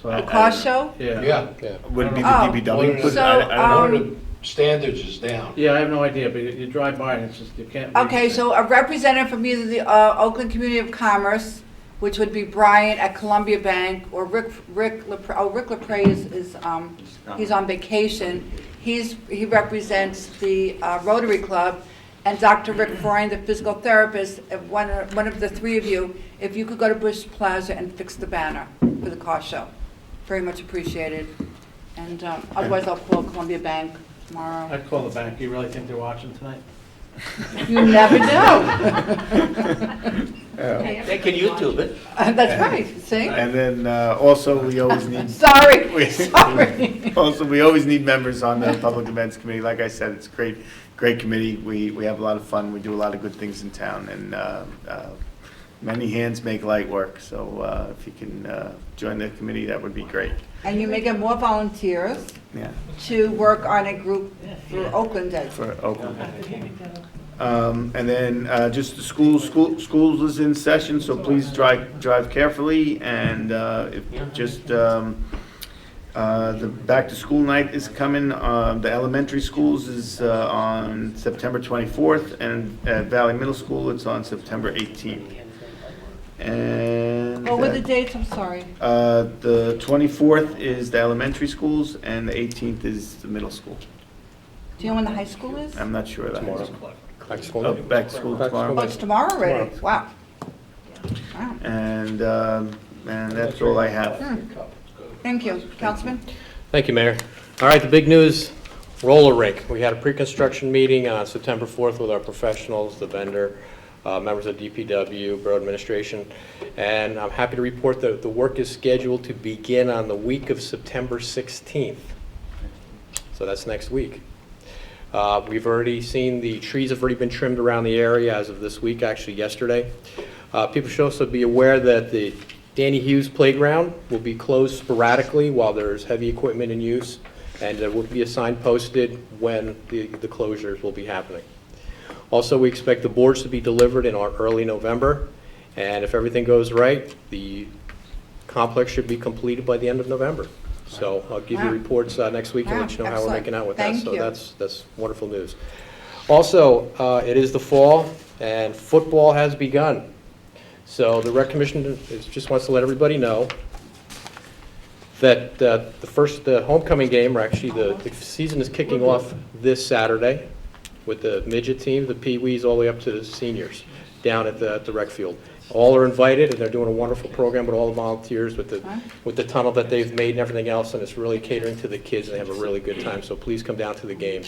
So The I car don't know. show? Yeah. Would it be the Oh. DPW? So, I don't know. Standards is down. Yeah, I have no idea, but you drive by and it's just, you can't read Okay, it. so a representative from either the Oakland Community of Commerce, which would be Brian at Columbia Bank, or Rick LaPre is he's on vacation. He represents the Rotary Club, and Dr. Rick Freund, the physical therapist, one of the three of you, if you could go to Bush Plaza and fix the banner for the car show. Very much appreciated. And otherwise, I'll call Columbia Bank tomorrow. I'd call the bank, you really think they're watching tonight? You never know. They can YouTube it. That's right, see? And then also, we always need. Sorry, sorry. Also, we always need members on the Public Events Committee. Like I said, it's a great committee. We have a lot of fun. We do a lot of good things in town, and many hands make light work. So if you can join the committee, that would be great. And you may get more volunteers Yeah, to work on a group for Oakland Day. for Oakland. And then just the schools is in session, so please drive carefully, and the back-to-school night is coming. The elementary schools is on September 24th, and at Valley Middle School, it's on September 18th. And What were the dates, I'm sorry? the 24th is the elementary schools, and the 18th is the middle school. Do you know when the high school is? I'm not sure of that. Back to school. Oh, back to school tomorrow. Oh, it's tomorrow already? Wow. And that's all I have. Thank you. Councilman? Thank you, Mayor. All right, the big news, roller rink. We had a pre-construction meeting on September 4th with our professionals, the vendor, members of DPW, Borough Administration, and I'm happy to report that the work is scheduled to begin on the week of September 16th. So that's next week. We've already seen the trees have already been trimmed around the area as of this week, actually yesterday. People should also be aware that the Danny Hughes Playground will be closed sporadically while there's heavy equipment in use, and there will be a sign posted when the closures will be happening. Also, we expect the boards to be delivered in early November, and if everything goes right, the complex should be completed by the end of November. So I'll give you reports next week and let you know how we're making out with that. Thank you. So that's wonderful news. Also, it is the fall, and football has begun. So the Rec Commission just wants to let everybody know that the homecoming game, or actually the season is kicking off this Saturday with the midget team, the Pee-wees, all the way up to the seniors down at the rec field. All are invited, and they're doing a wonderful program with all the volunteers with the tunnel that they've made and everything else, and it's really catering to the kids, and they have a really good time. So please come down to the game.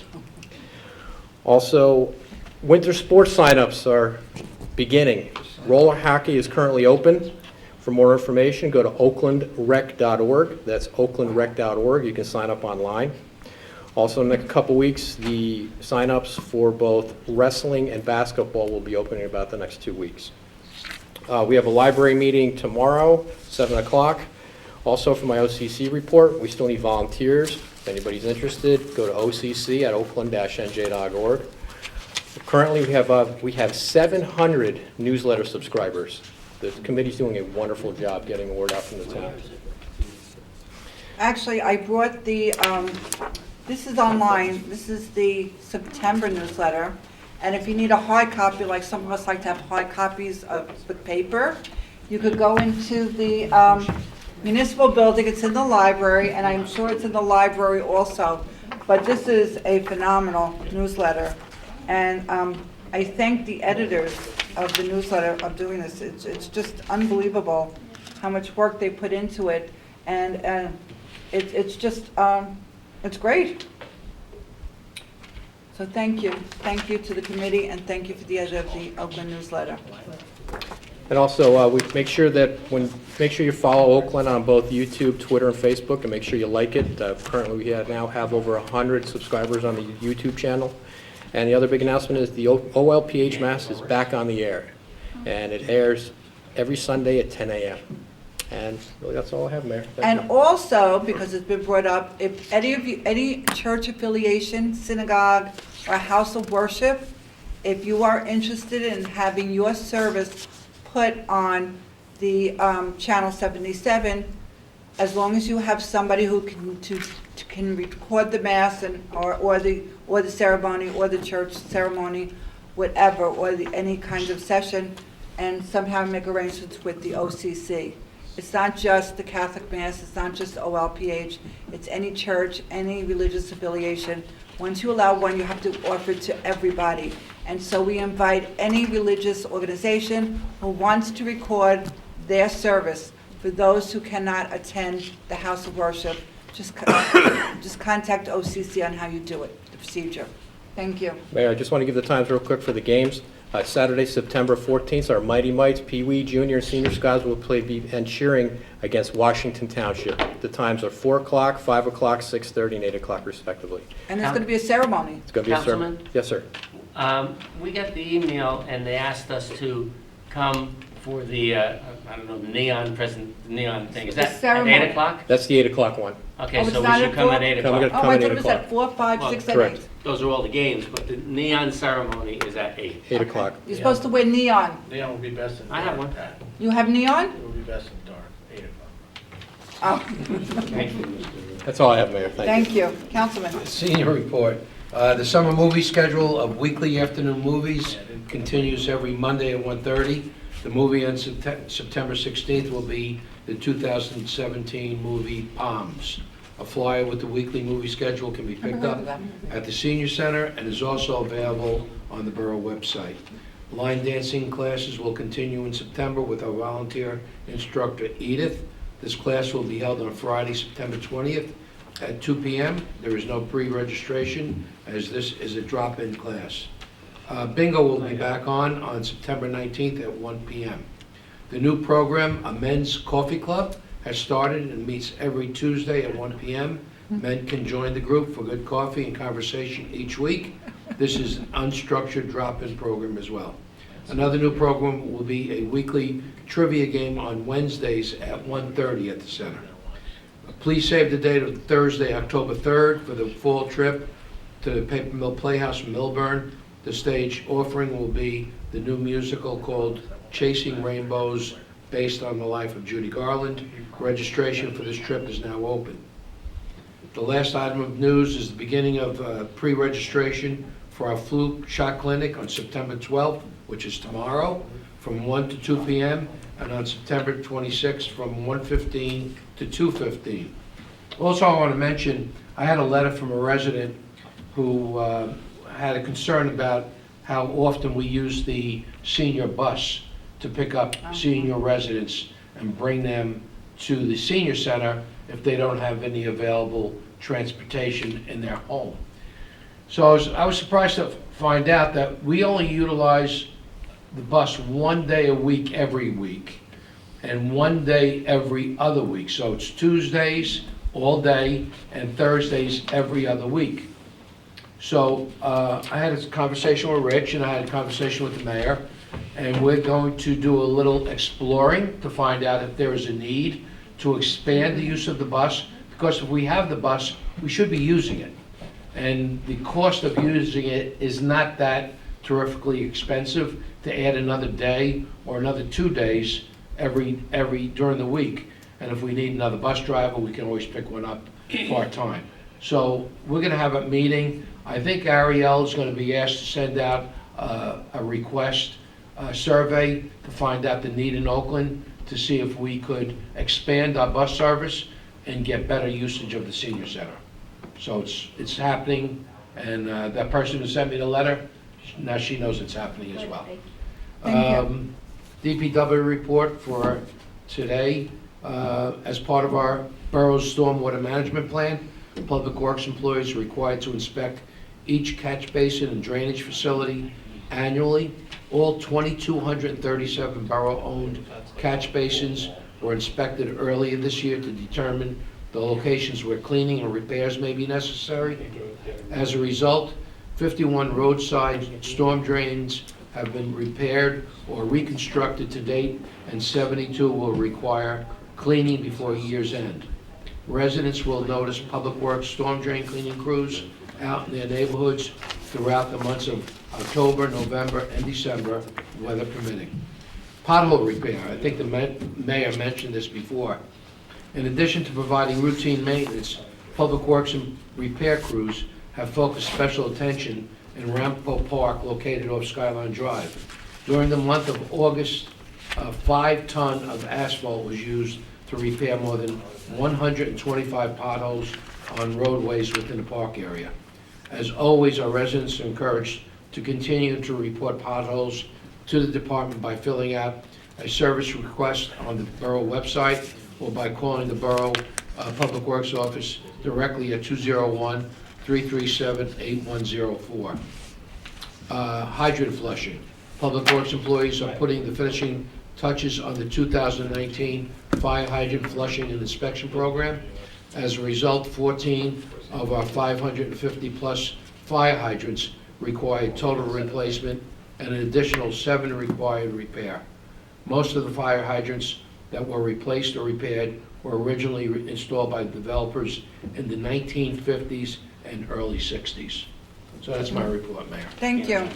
Also, winter sports signups are beginning. Roller hockey is currently open. For more information, go to oaklandrec.org. That's oaklandrec.org. You can sign up online. Also, in the next couple weeks, the signups for both wrestling and basketball will be opening about the next 2 weeks. We have a library meeting tomorrow, 7 o'clock. Also, for my OCC report, we still need volunteers. If anybody's interested, go to OCC at oakland-nj.org. Currently, we have 700 newsletter subscribers. The committee's doing a wonderful job getting the word out from the town. Actually, I brought the, this is online, this is the September newsletter, and if you need a hard copy, like some of us like to have hard copies of the paper, you could go into the municipal building, it's in the library, and I'm sure it's in the library also, but this is a phenomenal newsletter, and I thank the editors of the newsletter of doing this. It's just unbelievable how much work they put into it, and it's just, it's great. So thank you to the committee, and thank you for the editor of the Oakland newsletter. And also, we make sure you follow Oakland on both YouTube, Twitter, and Facebook, and make sure you like it. Currently, we now have over 100 subscribers on the YouTube channel. And the other big announcement is the OLPH Mass is back on the air, and it airs every Sunday at 10 a.m. And really, that's all I have, Mayor. Thank you. Also, because it's been brought up, if any church affiliation, synagogue, or house of worship, if you are interested in having your service put on the Channel 77, as long as you have somebody who can record the mass or the ceremony or the church ceremony, whatever, or any kind of session, and somehow make arrangements with the OCC. It's not just the Catholic Mass, it's not just OLPH, it's any church, any religious affiliation. Once you allow one, you have to offer it to everybody. And so we invite any religious organization who wants to record their service. For those who cannot attend the house of worship, just contact OCC on how you do it, the procedure. Thank you. Mayor, I just want to give the times real quick for the games. Saturday, September 14th, our Mighty Mites, Pee Wee, Junior, and Senior Scouts will play and cheering against Washington Township. The times are 4 o'clock, 5 o'clock, 6:30, and 8 o'clock respectively. And there's going to be a ceremony. It's going to be a sermon. Councilman? Yes, sir. We got the email, and they asked us to come for the, I don't know, the neon thing. Is The that at ceremony. 8 o'clock? That's the 8 o'clock one. Okay, Oh, it's so we not should at come 4? at 8 Come o'clock. at- Oh, I at thought 8 it was at o'clock. 4, 5, Well, 6, and correct. 8. Those are all the games, but the neon ceremony is at 8. 8 o'clock. You're supposed to wear neon. Neon would be best in I have one. You have neon? It would be best in dark, 8 o'clock. Oh, Thank you, Mr. That's all I have, Mayor. Thank you. thank you. Councilman. Senior report. The summer movie schedule of weekly afternoon movies continues every Monday at 1:30. The movie on September 16th will be the 2017 movie Palms. A flyer with the weekly movie schedule can be picked up at the Senior Center and is also available on the Borough website. Line dancing classes will continue in September with our volunteer instructor Edith. This class will be held on Friday, September 20th at 2 p.m. There is no pre-registration as this is a drop-in class. Bingo will be back on September 19th at 1 p.m. The new program, a men's coffee club, has started and meets every Tuesday at 1 p.m. Men can join the group for good coffee and conversation each week. This is an unstructured drop-in program as well. Another new program will be a weekly trivia game on Wednesdays at 1:30 at the center. Please save the date of Thursday, October 3rd for the fall trip to the Paper Mill Playhouse in Millburn. The stage offering will be the new musical called Chasing Rainbows, based on the life of Judy Garland. Registration for this trip is now open. The last item of news is the beginning of pre-registration for our flu shot clinic on September 12th, which is tomorrow, from 1 to 2 p.m., and on September 26th from 1:15 to 2:15. Also, I want to mention, I had a letter from a resident who had a concern about how often we use the senior bus to pick up senior residents and bring them to the senior center if they don't have any available transportation in their home. So I was surprised to find out that we only utilize the bus one day a week every week and one day every other week. So it's Tuesdays all day and Thursdays every other week. So I had a conversation with Rich and I had a conversation with the mayor, and we're going to do a little exploring to find out if there is a need to expand the use of the bus, because if we have the bus, we should be using it. And the cost of using it is not that terrifically expensive to add another day or another 2 days during the week. And if we need another bus driver, we can always pick one up part-time. So we're going to have a meeting. I think Ariel is going to be asked to send out a request survey to find out the need in Oakland to see if we could expand our bus service and get better usage of the senior center. So it's happening, and that person who sent me the letter, now she knows it's happening as well. DPW report for today. As part of our borough's stormwater management plan, Public Works employees are required to inspect each catch basin and drainage facility annually. All 2,237 borough-owned catch basins were inspected earlier this year to determine the locations where cleaning and repairs may be necessary. As a result, 51 roadside storm drains have been repaired or reconstructed to date, and 72 will require cleaning before year's end. Residents will notice Public Works storm drain cleaning crews out in their neighborhoods throughout the months of October, November, and December, weather permitting. Pothole repair, I think the mayor mentioned this before. In addition to providing routine maintenance, Public Works and repair crews have focused special attention in Rampo Park located off Skyline Drive. During the month of August, 5 ton of asphalt was used to repair more than 125 potholes on roadways within the park area. As always, our residents are encouraged to continue to report potholes to the department by filling out a service request on the borough website or by calling the borough Public Works office directly at 337-8104. Hydrant flushing. Public Works employees are putting the finishing touches on the 2019 fire hydrant flushing and inspection program. As a result, 14 of our 550-plus fire hydrants required total replacement, and an additional 7 required repair. Most of the fire hydrants that were replaced or repaired were originally installed by developers in the 1950s and early 60s. So that's my report, Mayor. Thank you.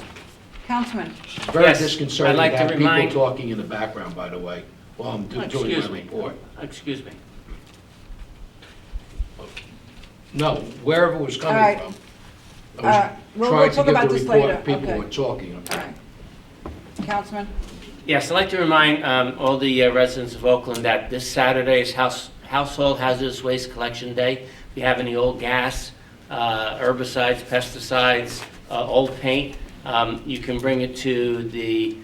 Councilman? It's very Yes, disconcerting I'd like to to have remind- people talking in the background, by the way, while I'm doing Excuse my me. report. Excuse me. No, wherever it was All coming right. from. We'll I was trying to talk give about the this report, later. people Okay. were talking. All right. Councilman? Yes, I'd like to remind all the residents of Oakland that this Saturday is Household Hazardous Waste Collection Day. If you have any old gas, herbicides, pesticides, old paint, you can bring it to the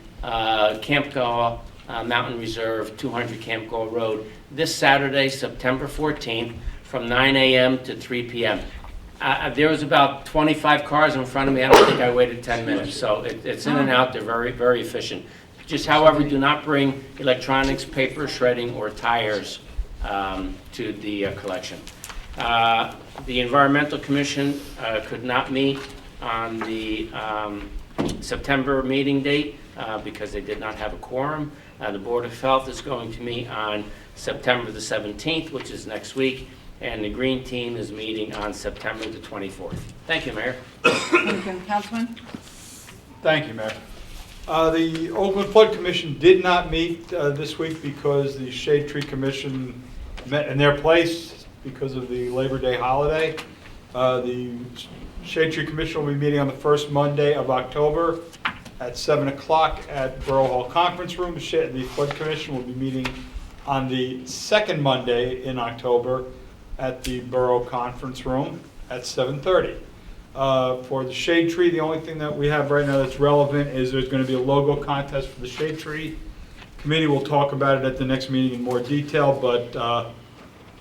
Camp Gaw Mountain Reserve, 200 Camp Gaw Road, this Saturday, September 14th, from 9 a.m. to 3 p.m. There was about 25 cars in front of me. I don't think I waited 10 minutes. So it's in and out. They're very, very efficient. Just, however, do not bring electronics, paper, shredding, or tires to the collection. The Environmental Commission could not meet on the September meeting date because they did not have a quorum. The Board of Health is going to meet on September the 17th, which is next week, and the Green Team is meeting on September the 24th. Thank you, Mayor. Thank you. Councilman? Thank you, Mayor. The Oakland Flood Commission did not meet this week because the Shade Tree Commission met in their place because of the Labor Day holiday. The Shade Tree Commission will be meeting on the first Monday of October at 7 o'clock at Borough Hall Conference Room. The Flood Commission will be meeting on the second Monday in October at the Borough Conference Room at 7:30. For the Shade Tree, the only thing that we have right now that's relevant is there's going to be a logo contest for the Shade Tree. Committee will talk about it at the next meeting in more detail, but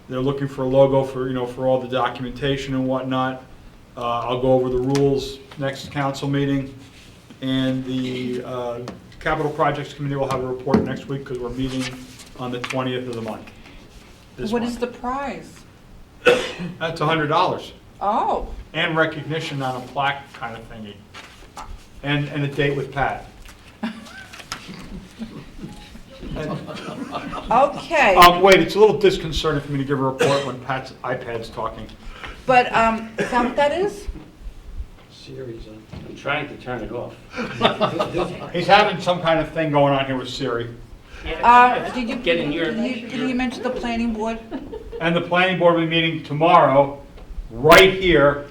they're looking for a logo for, for all the documentation and whatnot. I'll go over the rules next council meeting. And the Capital Projects Committee will have a report next week because we're meeting on the 20th of the month. What is the prize? That's $100. Oh. And recognition on a plaque kind of thingy. And a date with Pat. Okay. Wait, it's a little disconcerting for me to give a report when Pat's iPad's talking. But, is that what that is? Siri's on. I'm trying to turn it off. He's having some kind of thing going on here with Siri. Did you, Get in your- did you mention the planning board? And the planning board will be meeting tomorrow, right here,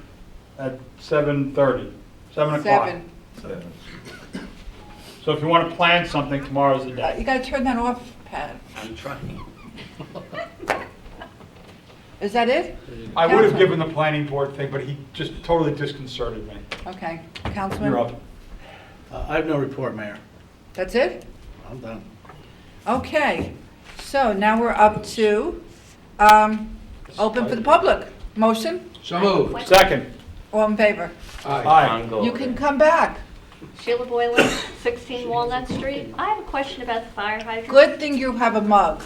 at 7:30, 7 o'clock. 7. So if you want to plan something, tomorrow's the day. You gotta turn that off, Pat. I'm trying. Is that it? I would have Councilman? given the planning board thing, but he just totally disconcerted me. Okay. Councilman? You're up. I have no report, Mayor. That's it? I'm done. Okay. So now we're up to, open for the public. Motion? So moved. Second. All in favor? Aye. You can come back. Sheila Boylan, 16 Walnut Street. I have a question about the fire hydrant. Good thing you have a mug.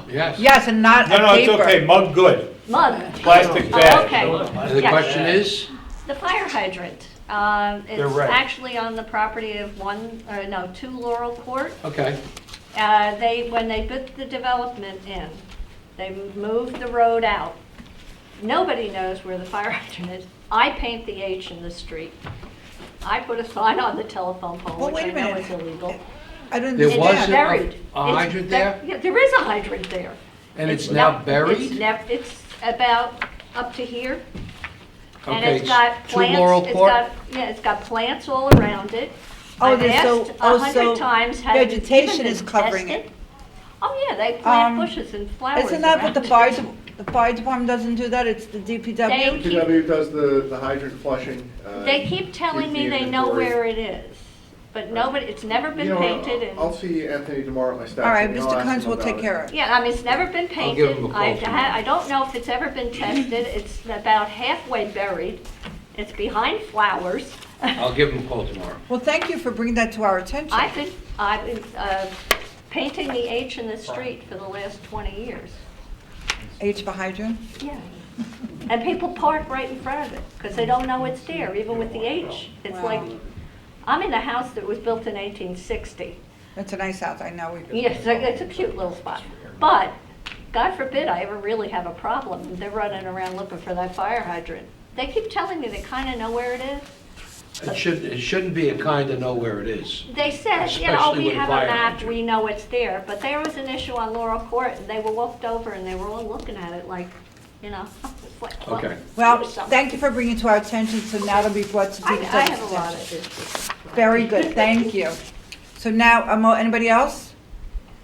Yes. Yes, and not a No, it's paper. okay, mug good. Mug. Plastic Oh, bag. okay. And the Yeah. question is? The fire hydrant. They're It's red. actually on the property of 2 Laurel Court. Okay. When they put the development in, they moved the road out. Nobody knows where the fire hydrant is. I paint the H in the street. I put a sign on the telephone pole, Well, which wait I a know minute. is illegal. I don't There understand. was It's buried. a hydrant there? Yeah, there is a hydrant there. And it's now buried? It's about up to here. And Okay, it's got 2 plants. Laurel Court? It's got plants all around it. Oh, I've there's so- asked oh, 100 so times, has it even vegetation been is covering it. tested? Oh, yeah, they plant bushes and flowers Isn't that what the around fire department doesn't do that? It's the DPW? DPW does the hydrant flushing. They keep telling me keep the they know inventory. where it is. but nobody, it's never You been know what, painted and. I'll see Anthony tomorrow at my staff. All right, meeting. I'll Mr. ask Kunz him will take about it. care of it. Yeah, I mean, it's never been I'll give him painted. a call tomorrow. I don't know if it's ever been tested. It's about halfway buried. It's behind flowers. I'll give him a call tomorrow. Well, thank you for bringing that to our attention. I've been painting the H in the street for the last 20 years. H for hydrant? Yeah. And people park right in front of it because they don't know it's there, even with the H. It's Wow. like, I'm in a house that was built in 1860. It's a nice house, I know. Yes, it's a cute little spot. But God forbid I ever really have a problem. They're running around looking for that fire hydrant. They keep telling me they kind of know where it is. It shouldn't be a kind of know where it is. They said, you know, Especially we with have a fire map, hydrant. we know it's there. But there was an issue on Laurel Court, and they were walked over, and they were all looking at it like, you know, it's like, well, Okay. Well, do something. thank you for bringing it to our attention, so now it'll be brought to I DPW's have a lot attention. of issues. Very good, thank you. So now, anybody else?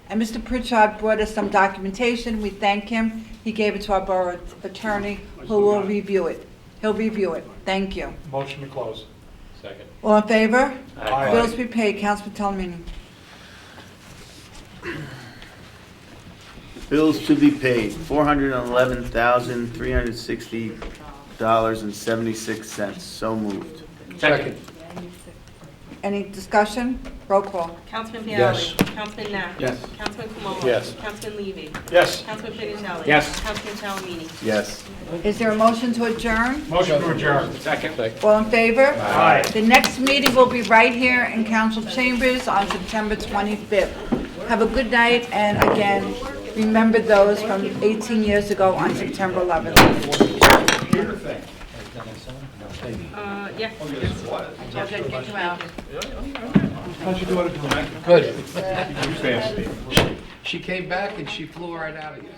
And Mr. Pritchard brought us some documentation, we thank him. He gave it to our borough attorney, who will review it. He'll review it, thank you. Motion to close. Second. All in favor? Aye. Bills to be paid, Councilman Tellamini. Bills to be paid, $411,360.76. So moved. Second. Any discussion? Roll call. Councilman Yes. Piali. Councilman Nah. Yes. Councilman Kumalo. Yes. Councilman Levy. Yes. Councilman Finicelli. Yes. Councilman Talamini. Yes. Is there a motion to adjourn? Motion to adjourn. Second. All in favor? Aye. The next meeting will be right here in council chambers on September 25th. Have a good night, and again, remember those from 18 years ago on September 11th. Yeah. Get you out. How'd you do it? Good. Fancy. She came back and she flew right out again.